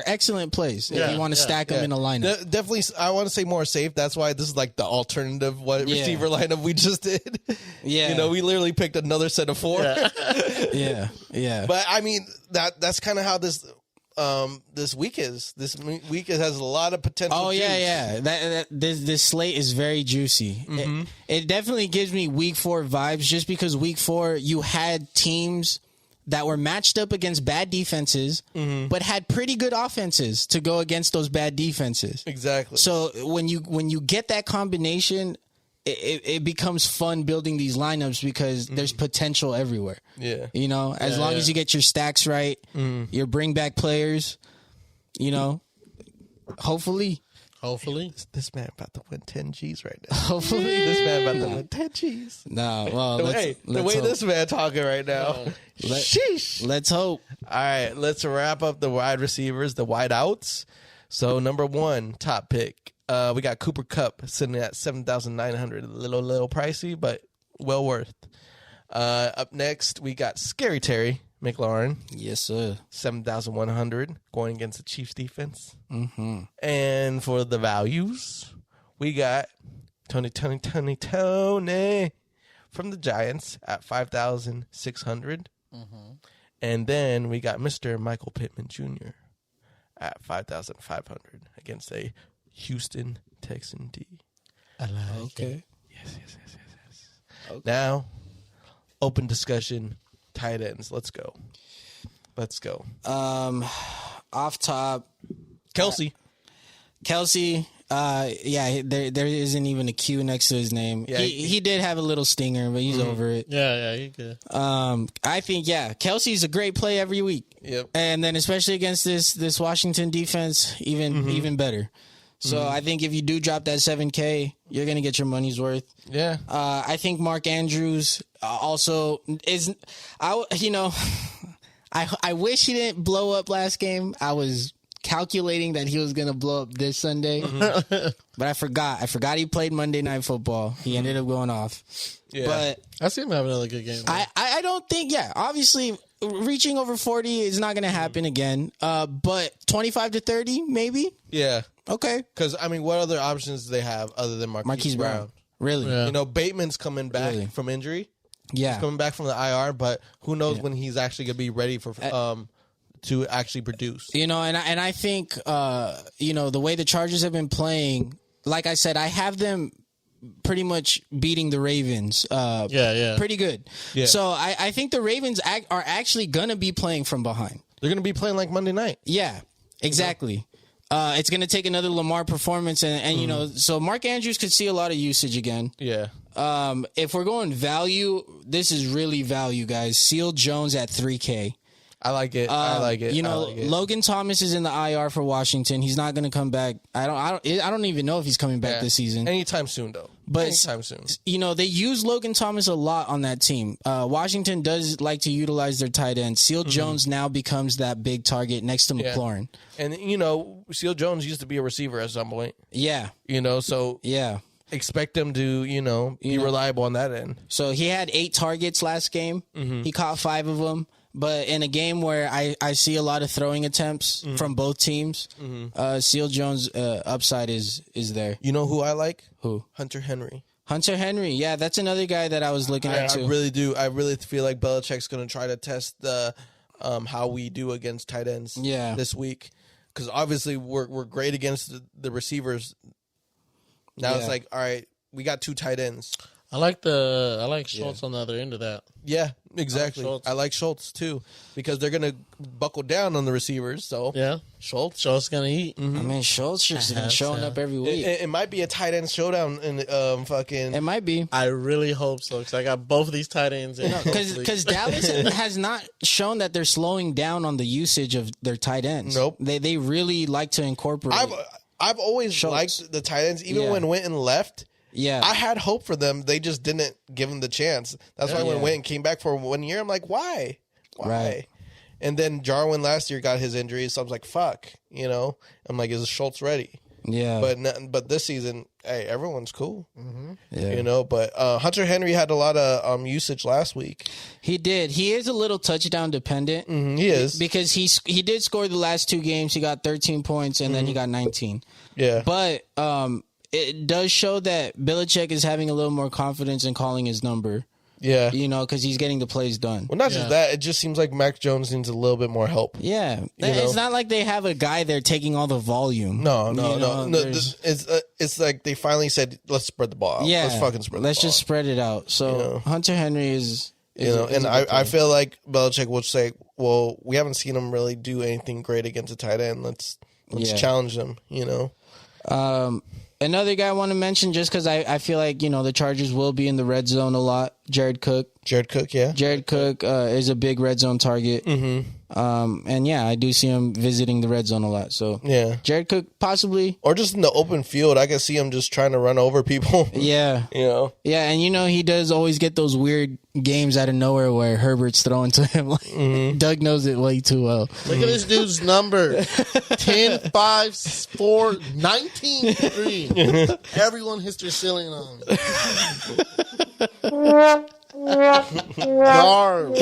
Speaker 3: excellent plays if you want to stack them in a lineup.
Speaker 2: Definitely, I want to say more safe. That's why this is like the alternative receiver lineup we just did.
Speaker 3: Yeah.
Speaker 2: You know, we literally picked another set of 4.
Speaker 3: Yeah.
Speaker 2: But I mean, that's kind of how this week is. This week it has a lot of potential.
Speaker 3: Oh, yeah. This slate is very juicy. It definitely gives me week 4 vibes just because week 4 you had teams that were matched up against bad defenses, but had pretty good offenses to go against those bad defenses.
Speaker 2: Exactly.
Speaker 3: So when you get that combination, it becomes fun building these lineups because there's potential everywhere.
Speaker 2: Yeah.
Speaker 3: You know, as long as you get your stacks right, your bring back players, you know, hopefully.
Speaker 2: This man about to win 10 G's right now.
Speaker 3: Hopefully.
Speaker 2: This man about to win 10 G's.
Speaker 3: No, well,
Speaker 2: The way
Speaker 3: hope.
Speaker 2: this man talking right now. Sheesh.
Speaker 3: Let's hope.
Speaker 2: All right, let's wrap up the wide receivers, the wide outs. So number 1, top pick. We got Cooper Kupp sitting at 7,900. A little pricey, but well worth. Up next, we got Scary Terry McLaurin.
Speaker 3: Yes, sir.
Speaker 2: 7,100 going against the Chiefs defense. And for the values, we got Tony from the Giants at 5,600. And then we got Mr. Michael Pittman Jr. at 5,500 against a Houston Texan D.
Speaker 1: I like it.
Speaker 2: Yes. Okay. Now, open discussion, tight ends. Let's go.
Speaker 3: Off top,
Speaker 2: Kelsey.
Speaker 3: There isn't even a Q next to his name. Yeah, he did have a little stinger, but he's over it.
Speaker 1: Yeah, he good.
Speaker 3: I think Kelsey's a great play every week.
Speaker 2: Yep.
Speaker 3: And then especially against this Washington defense, even better. So I think if you do drop that $7K, you're gonna get your money's worth.
Speaker 2: Yeah.
Speaker 3: I think Mark Andrews also is. I wish he didn't blow up last game. I was calculating that he was going to blow up this Sunday, but I forgot. I he played Monday Night Football. He ended up going off.
Speaker 2: Yeah.
Speaker 3: But
Speaker 1: I see him have another good game.
Speaker 3: I don't think, obviously reaching over 40 is not going to happen again. But 25 to 30, maybe?
Speaker 2: Yeah.
Speaker 3: Okay.
Speaker 2: Because, I mean, what other options do they have other than Marquise Brown?
Speaker 3: Really?
Speaker 2: Yeah. You know, Bateman's coming back from injury.
Speaker 3: Yeah.
Speaker 2: He's coming back from the IR, but who knows when he's actually going to be ready for to actually produce. You know,
Speaker 3: and I think, the way the Chargers have been playing, like I said, I have them pretty much beating the Ravens. Pretty good. Yeah. So I think the Ravens are actually going to be playing from behind. They're going to
Speaker 2: be playing like Monday night.
Speaker 3: Yeah, exactly. It's going to take another Lamar performance, and so Mark Andrews could see a lot of usage again.
Speaker 2: Yeah.
Speaker 3: If we're going value, this is really value, guys. Seal Jones at $3K.
Speaker 2: I like it.
Speaker 3: Logan Thomas is in the IR for Washington. He's not going to come back. I don't even know if he's coming back this season.
Speaker 2: Anytime soon, though. Anytime soon.
Speaker 3: They use Logan Thomas a lot on that team. Washington does like to utilize their tight end. Seal Jones now becomes that big target next to McLaurin.
Speaker 2: And Seal Jones used to be a receiver at some point.
Speaker 3: Yeah.
Speaker 2: So yeah. Expect him to, be reliable on that end.
Speaker 3: So he had 8 targets last game. He caught 5 of them. But in a game where I see a lot of throwing attempts from both teams, Seal Jones' upside is there. You
Speaker 2: know who I like?
Speaker 3: Who?
Speaker 2: Hunter Henry.
Speaker 3: Yeah, that's another guy that I was looking at too.
Speaker 2: I really do. I really feel like Belichick's going to try to test the how we do against tight ends this week. Because obviously we're great against the receivers. Now it's like, all right, we got 2 tight ends.
Speaker 1: I like Schultz on the other end of that.
Speaker 2: Yeah, exactly. I like Schultz too because they're gonna buckle down on the receivers. So
Speaker 1: yeah, Schultz gonna eat.
Speaker 3: I mean, Schultz just been showing up every week.
Speaker 2: It might be a tight end showdown in fucking.
Speaker 3: It might be.
Speaker 1: I really hope so because I got both of these tight ends.
Speaker 3: Because Dallas has not shown that they're slowing down on the usage of their tight ends.
Speaker 2: Nope.
Speaker 3: They really like to incorporate.
Speaker 2: I've always Schultz. Liked the tight ends, even when Witten left.
Speaker 3: Yeah,
Speaker 2: I had hope for them. They just didn't give him the chance. That's why when Witten came back for 1 year, I'm like, why?
Speaker 3: Right.
Speaker 2: And then Jarwin last year got his injury, so I was like, fuck, you know? I'm like, is Schultz ready?
Speaker 3: Yeah.
Speaker 2: But this season, hey, everyone's cool.
Speaker 1: Mm-hmm.
Speaker 3: Yeah.
Speaker 2: You know, but Hunter Henry had a lot of usage last week.
Speaker 3: He did. He is a little touchdown dependent.
Speaker 2: He is.
Speaker 3: Because he did score the last 2 games. He got 13 points, and then he got 19.
Speaker 2: Yeah.
Speaker 3: But it does show that Belichick is having a little more confidence in calling his number.
Speaker 2: Yeah.
Speaker 3: You know, because he's getting the plays done.
Speaker 2: Well, not just that. It just seems like Mac Jones needs a little bit more help.
Speaker 3: Yeah. It's not like they have a guy there taking all the volume.
Speaker 2: No. It's like they finally said, let's spread the ball out.
Speaker 3: Yeah.
Speaker 2: Let's fucking spread the ball
Speaker 3: Let's just spread it out. So Hunter Henry is
Speaker 2: I feel like Belichick would say, well, we haven't seen him really do anything great against a tight end. Let's challenge them, you know?
Speaker 3: Another guy I want to mention, just because I feel like, you know, the Chargers will be in the red zone a lot, Jared Cook.
Speaker 2: Yeah.
Speaker 3: Jared Cook is a big red zone target. Mm-hmm. And I do see him visiting the red zone a lot. So Jared Cook possibly.
Speaker 2: Or just in the open field, I can see him just trying to run over people.
Speaker 3: Yeah.
Speaker 2: You know?
Speaker 3: Yeah, and you know, he does always get those weird games out of nowhere where Herbert's throwing to him. Like, Doug knows it way too well.
Speaker 1: Look at this dude's number. 10, 5, 4, 19, 3. Everyone hits their ceiling on. Darn.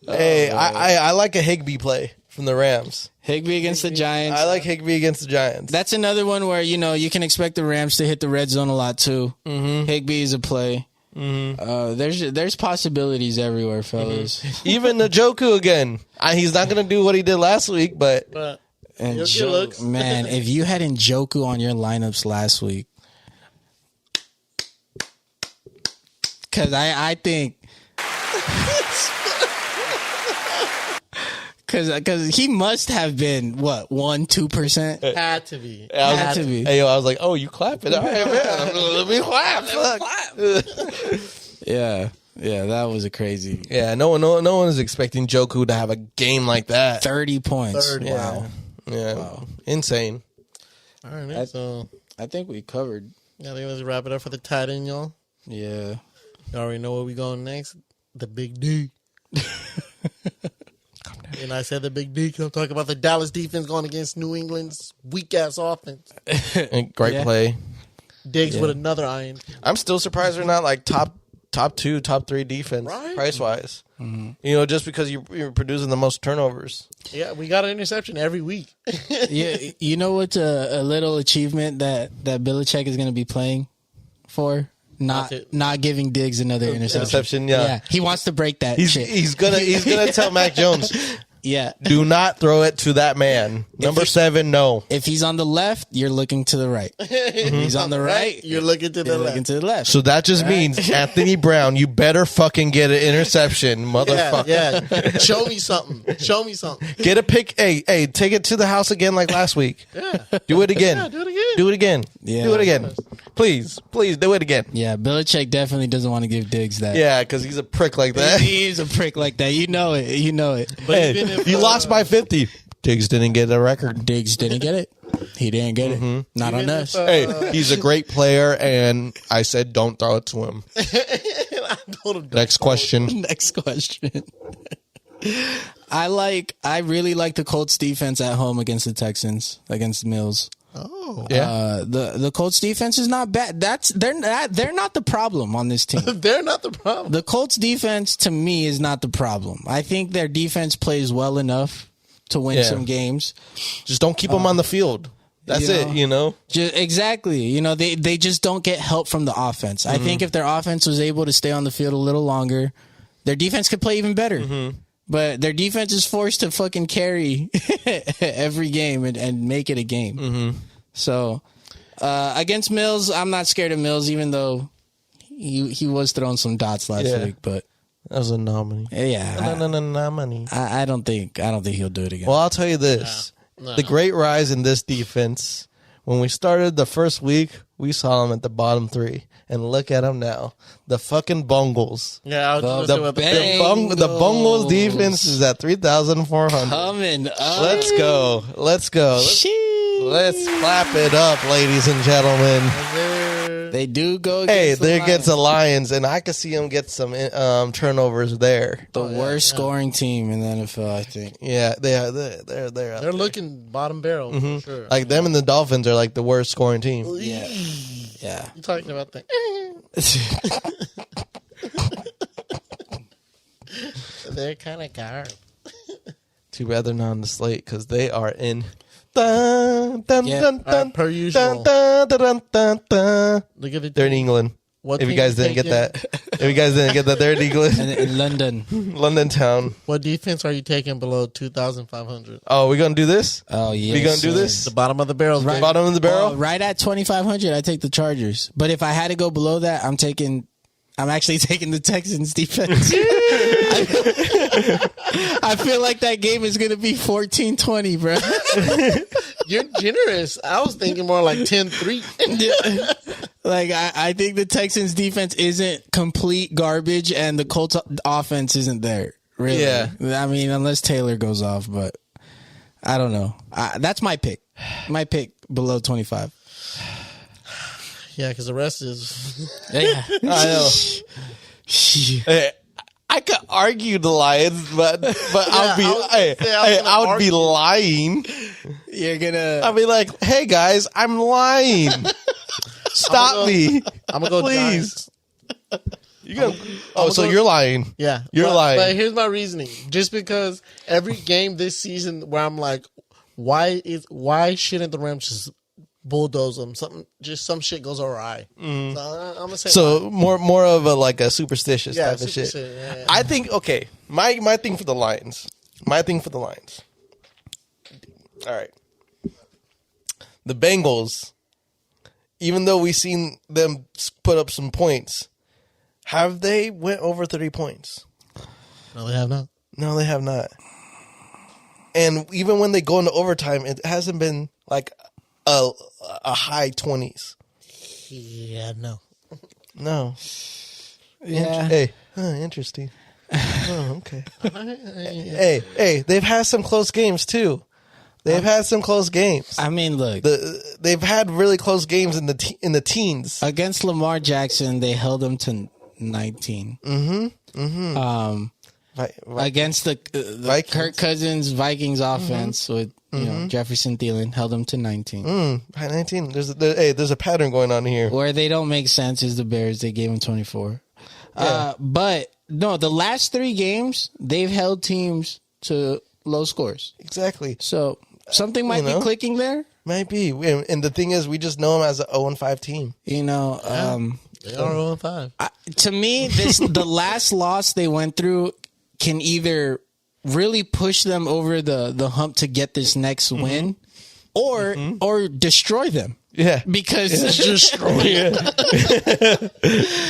Speaker 2: Hey, I like a Higbee play from the Rams.
Speaker 3: Higbee against the Giants.
Speaker 2: I like Higbee against the Giants.
Speaker 3: That's another one where, you know, you can expect the Rams to hit the red zone a lot too. Mm-hmm. Higbee is a play. Mm-hmm. There's possibilities everywhere, fellas.
Speaker 2: Mm-hmm. Even Njoku again. He's not going to do what he did last week, but
Speaker 3: man, if you had Njoku on your lineups last week, because I think. Because he must have been, 1-2%?
Speaker 1: Had to be.
Speaker 3: Had to be.
Speaker 2: Hey, I was like, oh, you clapping. All right, man. Let me clap.
Speaker 3: Yeah, that was a crazy.
Speaker 2: Yeah, no one is expecting Njoku to have a game like that.
Speaker 3: 30 points.
Speaker 1: 30.
Speaker 3: Wow.
Speaker 2: Yeah.
Speaker 3: Wow.
Speaker 2: Insane.
Speaker 1: All right, so
Speaker 3: I think we covered.
Speaker 1: I think let's wrap it up for the tight end, y'all.
Speaker 3: Yeah.
Speaker 1: You already know where we going next. The Big D. And I said the Big D because I'm talking about the Dallas defense going against New England's weak-ass offense.
Speaker 2: Great play.
Speaker 1: Diggs with another iron.
Speaker 2: I'm still surprised they're not like top 2, top 3 defense price-wise. Mm-hmm. You know, just because you're producing the most turnovers.
Speaker 1: Yeah, we got an interception every week.
Speaker 3: Yeah, you know what's a little achievement that Belichick is going to be playing for? Not giving Diggs another interception.
Speaker 2: Yeah.
Speaker 3: He wants to break that shit.
Speaker 2: He's gonna tell Mac Jones,
Speaker 3: yeah,
Speaker 2: do not throw it to that man. Number 7, no.
Speaker 3: If he's on the left, you're looking to the right. If he's on the right,
Speaker 1: you're looking to the left.
Speaker 2: So that just means Anthony Brown, you better fucking get an interception, motherfucker.
Speaker 1: Yeah. Show me something.
Speaker 2: Get a pick. Hey, take it to the house again like last week.
Speaker 1: Yeah.
Speaker 2: Do it again.
Speaker 1: Yeah, do it again.
Speaker 2: Do it again.
Speaker 3: Yeah.
Speaker 2: Do it again. Please do it again.
Speaker 3: Yeah, Belichick definitely doesn't want to give Diggs that.
Speaker 2: Yeah, because he's a prick like that.
Speaker 3: He's a prick like that. You know it.
Speaker 2: But hey, you lost by 50. Diggs didn't get a record.
Speaker 3: Diggs didn't get it. He didn't get it. Not on us.
Speaker 2: Hey, he's a great player, and I said don't throw it to him. Next question.
Speaker 3: I really like the Colts defense at home against the Texans, against Mills.
Speaker 1: Oh,
Speaker 2: yeah.
Speaker 3: The Colts defense is not bad. They're not the problem on this team.
Speaker 1: They're not the problem.
Speaker 3: The Colts defense to me is not the problem. I think their defense plays well enough to win some games.
Speaker 2: Just don't keep them on the field. That's it, you know?
Speaker 3: Exactly. You know, they just don't get help from the offense. I think if their offense was able to stay on the field a little longer, their defense could play even better. Mm-hmm. But their defense is forced to fucking carry every game and make it a game. Mm-hmm. So, against Mills, I'm not scared of Mills, even though he was throwing some dots last week. But
Speaker 2: that was a nominee.
Speaker 3: Yeah,
Speaker 2: nominee.
Speaker 3: I don't think he'll do it again.
Speaker 2: Well, I'll tell you this: the great rise in this defense. When we started the first week, we saw them at the bottom 3. And look at them now. The fucking Bungles.
Speaker 1: Yeah,
Speaker 2: the Bungles defense is at 3,400.
Speaker 3: Coming up.
Speaker 2: Let's go. Let's clap it up, ladies and gentlemen.
Speaker 1: sure.
Speaker 3: They do go.
Speaker 2: They're against the Lions, and I could see them get some turnovers there.
Speaker 3: The worst scoring team in the NFL, I think.
Speaker 2: Yeah, they're
Speaker 1: looking bottom barrel for sure.
Speaker 2: Like them and the Dolphins are like the worst scoring team.
Speaker 3: Yeah.
Speaker 1: You talking about that? They're kind of garb.
Speaker 2: Too bad they're not on the slate because they are in. Dun, dun,
Speaker 1: Yeah,
Speaker 2: dun, dun,
Speaker 1: per usual.
Speaker 2: Dun, dun, dun, dun, dun.
Speaker 1: Look at it.
Speaker 2: They're in England. If you guys didn't get that, they're in England.
Speaker 3: And in London.
Speaker 2: London town.
Speaker 1: What defense are you taking below 2,500?
Speaker 2: Oh, we gonna do this?
Speaker 3: Oh, yeah.
Speaker 2: We gonna do this?
Speaker 1: The bottom of the barrel.
Speaker 3: Right.
Speaker 2: Bottom of the barrel?
Speaker 3: Right at 2,500, I take the Chargers. But if I had to go below that, I'm actually taking the Texans defense. I feel like that game is going to be 14-20, bro.
Speaker 1: You're generous. I was thinking more like 10-3.
Speaker 3: Like, I think the Texans defense isn't complete garbage and the Colts offense isn't there. Really.
Speaker 2: Yeah.
Speaker 3: I mean, unless Taylor goes off, but I don't know. That's my pick. My pick below 25.
Speaker 1: Yeah, because the rest is...
Speaker 3: Yeah.
Speaker 2: I know. Hey, I could argue the Lions, but I would be lying.
Speaker 3: You're gonna...
Speaker 2: I'd be like, hey guys, I'm lying. Stop me.
Speaker 1: I'm going to go
Speaker 2: please.
Speaker 1: Giants.
Speaker 2: So you're lying.
Speaker 1: Yeah.
Speaker 2: You're lying.
Speaker 1: But here's my reasoning. Just because every game this season where I'm like, why shouldn't the Rams just bulldoze them? Some shit goes awry. So I'm gonna say
Speaker 2: more of a superstitious type of shit.
Speaker 1: Yeah.
Speaker 2: I think my thing for the Lions. All right. The Bengals, even though we've seen them put up some points, have they went over 30 points?
Speaker 1: No, they have not.
Speaker 2: No, they have not. And even when they go into overtime, it hasn't been like a high 20s.
Speaker 1: Yeah, no.
Speaker 2: No.
Speaker 3: Yeah.
Speaker 2: Hey, interesting. Oh, okay. Hey, they've had some close games too. They've had some close games.
Speaker 3: I mean, look.
Speaker 2: They've had really close games in the teens.
Speaker 3: Against Lamar Jackson, they held him to 19. Against the Kirk Cousins Vikings offense with Jefferson Thielen, held him to 19.
Speaker 2: 19. There's a pattern going on here.
Speaker 3: Where they don't make sense is the Bears. They gave him 24.
Speaker 2: Yeah.
Speaker 3: But no, the last 3 games, they've held teams to low scores.
Speaker 2: Exactly.
Speaker 3: So something might be clicking there.
Speaker 2: Might be. And the thing is, we just know them as an 0-5 team.
Speaker 1: They are 0-5.
Speaker 3: To me, the last loss they went through can either really push them over the hump to get this next win, or destroy them.
Speaker 2: Yeah,
Speaker 3: because
Speaker 1: destroy it.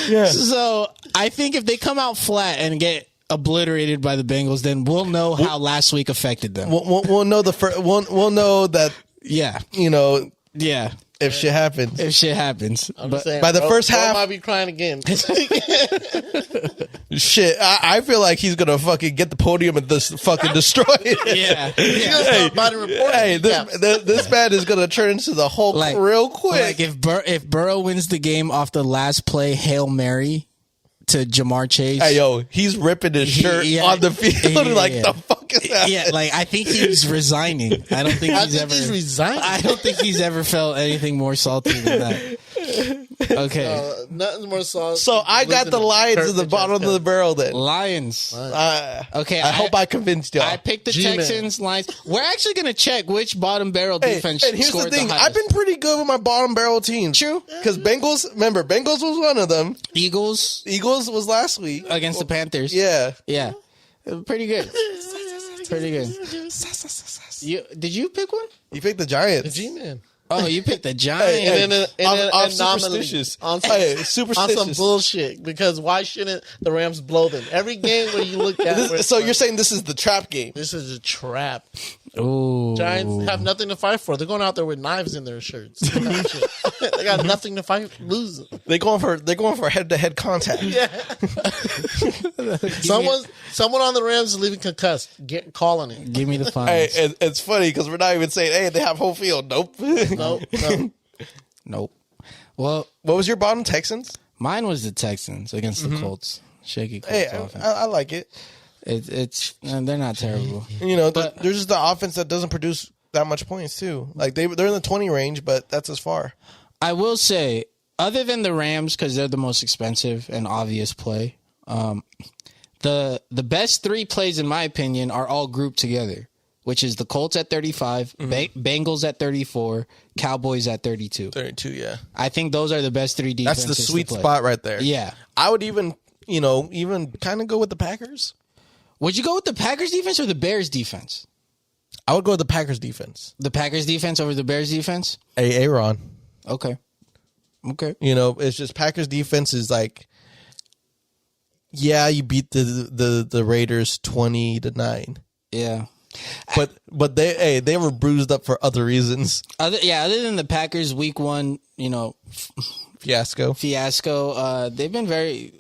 Speaker 2: Yeah.
Speaker 3: So I think if they come out flat and get obliterated by the Bengals, then we'll know how last week affected them.
Speaker 2: We'll know we'll know that.
Speaker 3: Yeah,
Speaker 2: Yeah. If shit happens.
Speaker 1: But saying,
Speaker 2: by the first half,
Speaker 1: I might be crying again.
Speaker 2: Shit, I feel like he's gonna fucking get the podium and just fucking destroy it.
Speaker 3: Yeah.
Speaker 2: This man is gonna turn into the Hulk real quick.
Speaker 3: Like if Burrow wins the game off the last play Hail Mary to Jamar Chase.
Speaker 2: Hey, yo, he's ripping his shirt on the field. The fuck is that?
Speaker 3: Yeah, like I think he's resigning. I don't think he's
Speaker 1: resigning.
Speaker 3: I don't think he's ever felt anything more salty than that. Okay.
Speaker 1: Nothing more salty.
Speaker 2: So I got the Lions at the bottom of the barrel then.
Speaker 3: Lions. Okay.
Speaker 2: I hope I convinced y'all.
Speaker 3: I picked the Texans, Lions. We're actually going to check which bottom barrel defense
Speaker 2: and here's
Speaker 3: scored
Speaker 2: the thing.
Speaker 3: the highest.
Speaker 2: I've been pretty good with my bottom barrel teams.
Speaker 3: True.
Speaker 2: Because Bengals was one of them.
Speaker 3: Eagles
Speaker 2: was last week.
Speaker 3: Against the Panthers.
Speaker 2: Yeah.
Speaker 3: Yeah. Pretty good. Pretty good. Did you pick one?
Speaker 2: You picked the Giants.
Speaker 1: The G-Man.
Speaker 3: Oh, you picked the Giants.
Speaker 2: I'm superstitious.
Speaker 1: On
Speaker 2: superstitious.
Speaker 1: some bullshit. Because why shouldn't the Rams blow them? Every game where you look at
Speaker 2: so you're saying this is the trap game?
Speaker 1: This is a trap.
Speaker 3: Ooh.
Speaker 1: Giants have nothing to fight for. They're going out there with knives in their shirts. They got nothing to fight lose.
Speaker 2: They're going for head-to-head contact.
Speaker 1: Yeah. Someone on the Rams is leaving concussed. Calling it.
Speaker 3: Give me the fines.
Speaker 2: Hey, it's funny because we're not even saying, hey, they have home field. Nope.
Speaker 1: Nope.
Speaker 3: Nope. Well,
Speaker 2: what was your bottom? Texans?
Speaker 3: Mine was the Texans against the Colts. Shaky Colts
Speaker 2: Hey,
Speaker 3: offense.
Speaker 2: I like it.
Speaker 3: They're not terrible.
Speaker 2: There's just the offense that doesn't produce that much points too. Like they're in the 20 range, but that's as far.
Speaker 3: I will say, other than the Rams, because they're the most expensive and obvious play, the best 3 plays, in my opinion, are all grouped together, which is the Colts at 35, Bengals at 34, Cowboys at 32.
Speaker 2: 32, yeah.
Speaker 3: I think those are the best 3 defenses.
Speaker 2: That's the sweet spot right there.
Speaker 3: Yeah.
Speaker 2: I would even kind of go with the Packers.
Speaker 3: Would you go with the Packers defense or the Bears defense?
Speaker 2: I would go with the Packers defense.
Speaker 3: The Packers defense over the Bears defense?
Speaker 2: Aaron.
Speaker 3: Okay.
Speaker 2: It's just Packers defense is like, yeah, you beat the Raiders 20-9.
Speaker 3: Yeah.
Speaker 2: But they were bruised up for other reasons.
Speaker 3: Other than the Packers week 1, fiasco. They've been very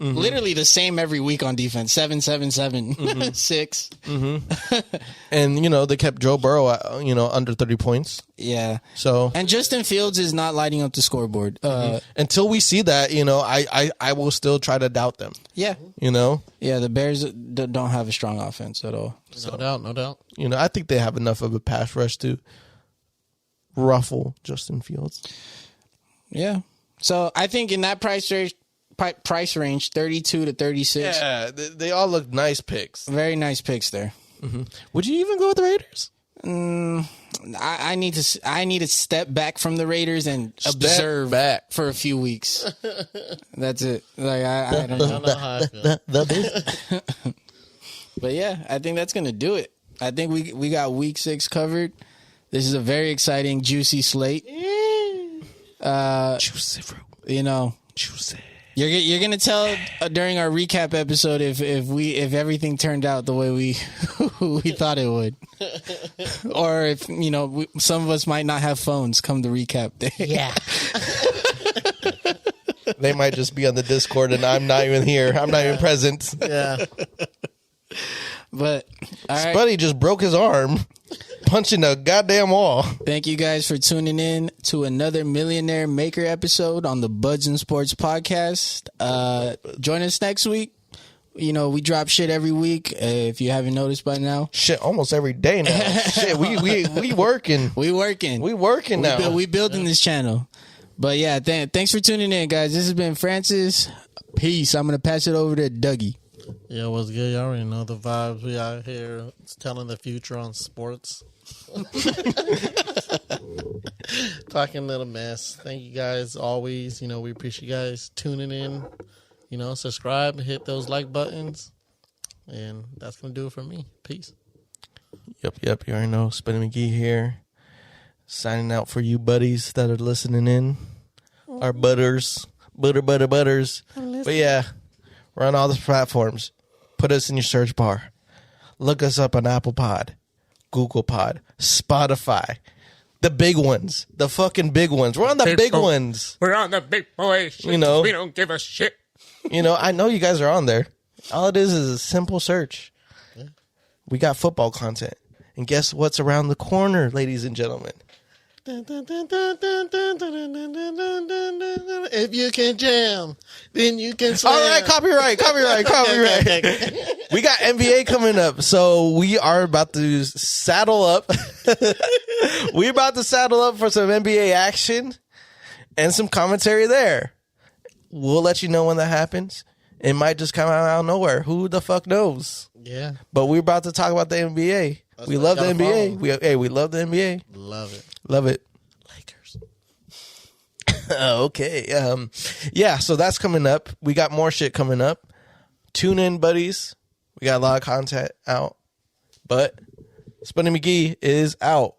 Speaker 3: literally the same every week on defense. 7-7-7 6.
Speaker 2: And they kept Joe Burrow at, under 30 points.
Speaker 3: Yeah.
Speaker 2: So
Speaker 3: and Justin Fields is not lighting up the scoreboard.
Speaker 2: Until we see that, I will still try to doubt them.
Speaker 3: Yeah. Yeah, the Bears don't have a strong offense at all.
Speaker 1: No doubt.
Speaker 2: I think they have enough of a pass rush to ruffle Justin Fields.
Speaker 3: Yeah. So I think in that price range, 32 to 36.
Speaker 2: Yeah, they all look nice picks.
Speaker 3: Very nice picks there.
Speaker 2: Would you even go with the Raiders?
Speaker 3: I need to step back from the Raiders and observe for a few weeks. That's it. Like I don't know how I feel. But yeah, I think that's gonna do it. I think we got week 6 covered. This is a very exciting, juicy slate.
Speaker 2: Juicy fruit. Juicy.
Speaker 3: You're gonna tell during our recap episode if everything turned out the way we thought it would, or if some of us might not have phones come the recap day.
Speaker 1: Yeah.
Speaker 2: They might just be on the Discord and I'm not even here. I'm not even present.
Speaker 1: Yeah.
Speaker 3: But all right.
Speaker 2: Spuddy just broke his arm punching a goddamn wall.
Speaker 3: Thank you guys for tuning in to another Millionaire Maker episode on the Buds and Sports podcast. Join us next week. We drop shit every week. If you haven't noticed by now,
Speaker 2: shit, almost every day now. Shit, we working.
Speaker 3: We working
Speaker 2: now.
Speaker 3: We building this channel. But yeah, thanks for tuning in, guys. This has been Francis. Peace. I'm gonna pass it over to Dougie.
Speaker 1: Yeah, what's good? Y'all already know the vibes. We out here telling the future on sports. Talking a little mess. Thank you guys always. We appreciate you guys tuning in. Subscribe, hit those like buttons. And that's going to do it for me. Peace.
Speaker 2: Yep. You already know. Spuddy McGee here. Signing out for you buddies that are listening in. Our butters. Butters. But yeah. We're on all the platforms. Put us in your search bar. Look us up on Apple Pod, Google Pod, Spotify. The big ones. The fucking big ones. We're on the big ones.
Speaker 1: We're on the big boys. We don't give a shit.
Speaker 2: I know you guys are on there. All it is a simple search. Yeah. We got football content. And guess what's around the corner, ladies and gentlemen?
Speaker 1: If you can jam, then you can slam.
Speaker 2: All right, copyright. We got NBA coming up, so we are about to saddle up. We're about to saddle up for some NBA action and some commentary there. We'll let you know when that happens. It might just come out of nowhere. Who the fuck knows?
Speaker 1: Yeah.
Speaker 2: But we're about to talk about the NBA. We love the NBA. We love the NBA.
Speaker 1: Love it.
Speaker 2: Lakers. Okay. Yeah, so that's coming up. We got more shit coming up. Tune in, buddies. We got a lot of content out. But Spuddy McGee is out.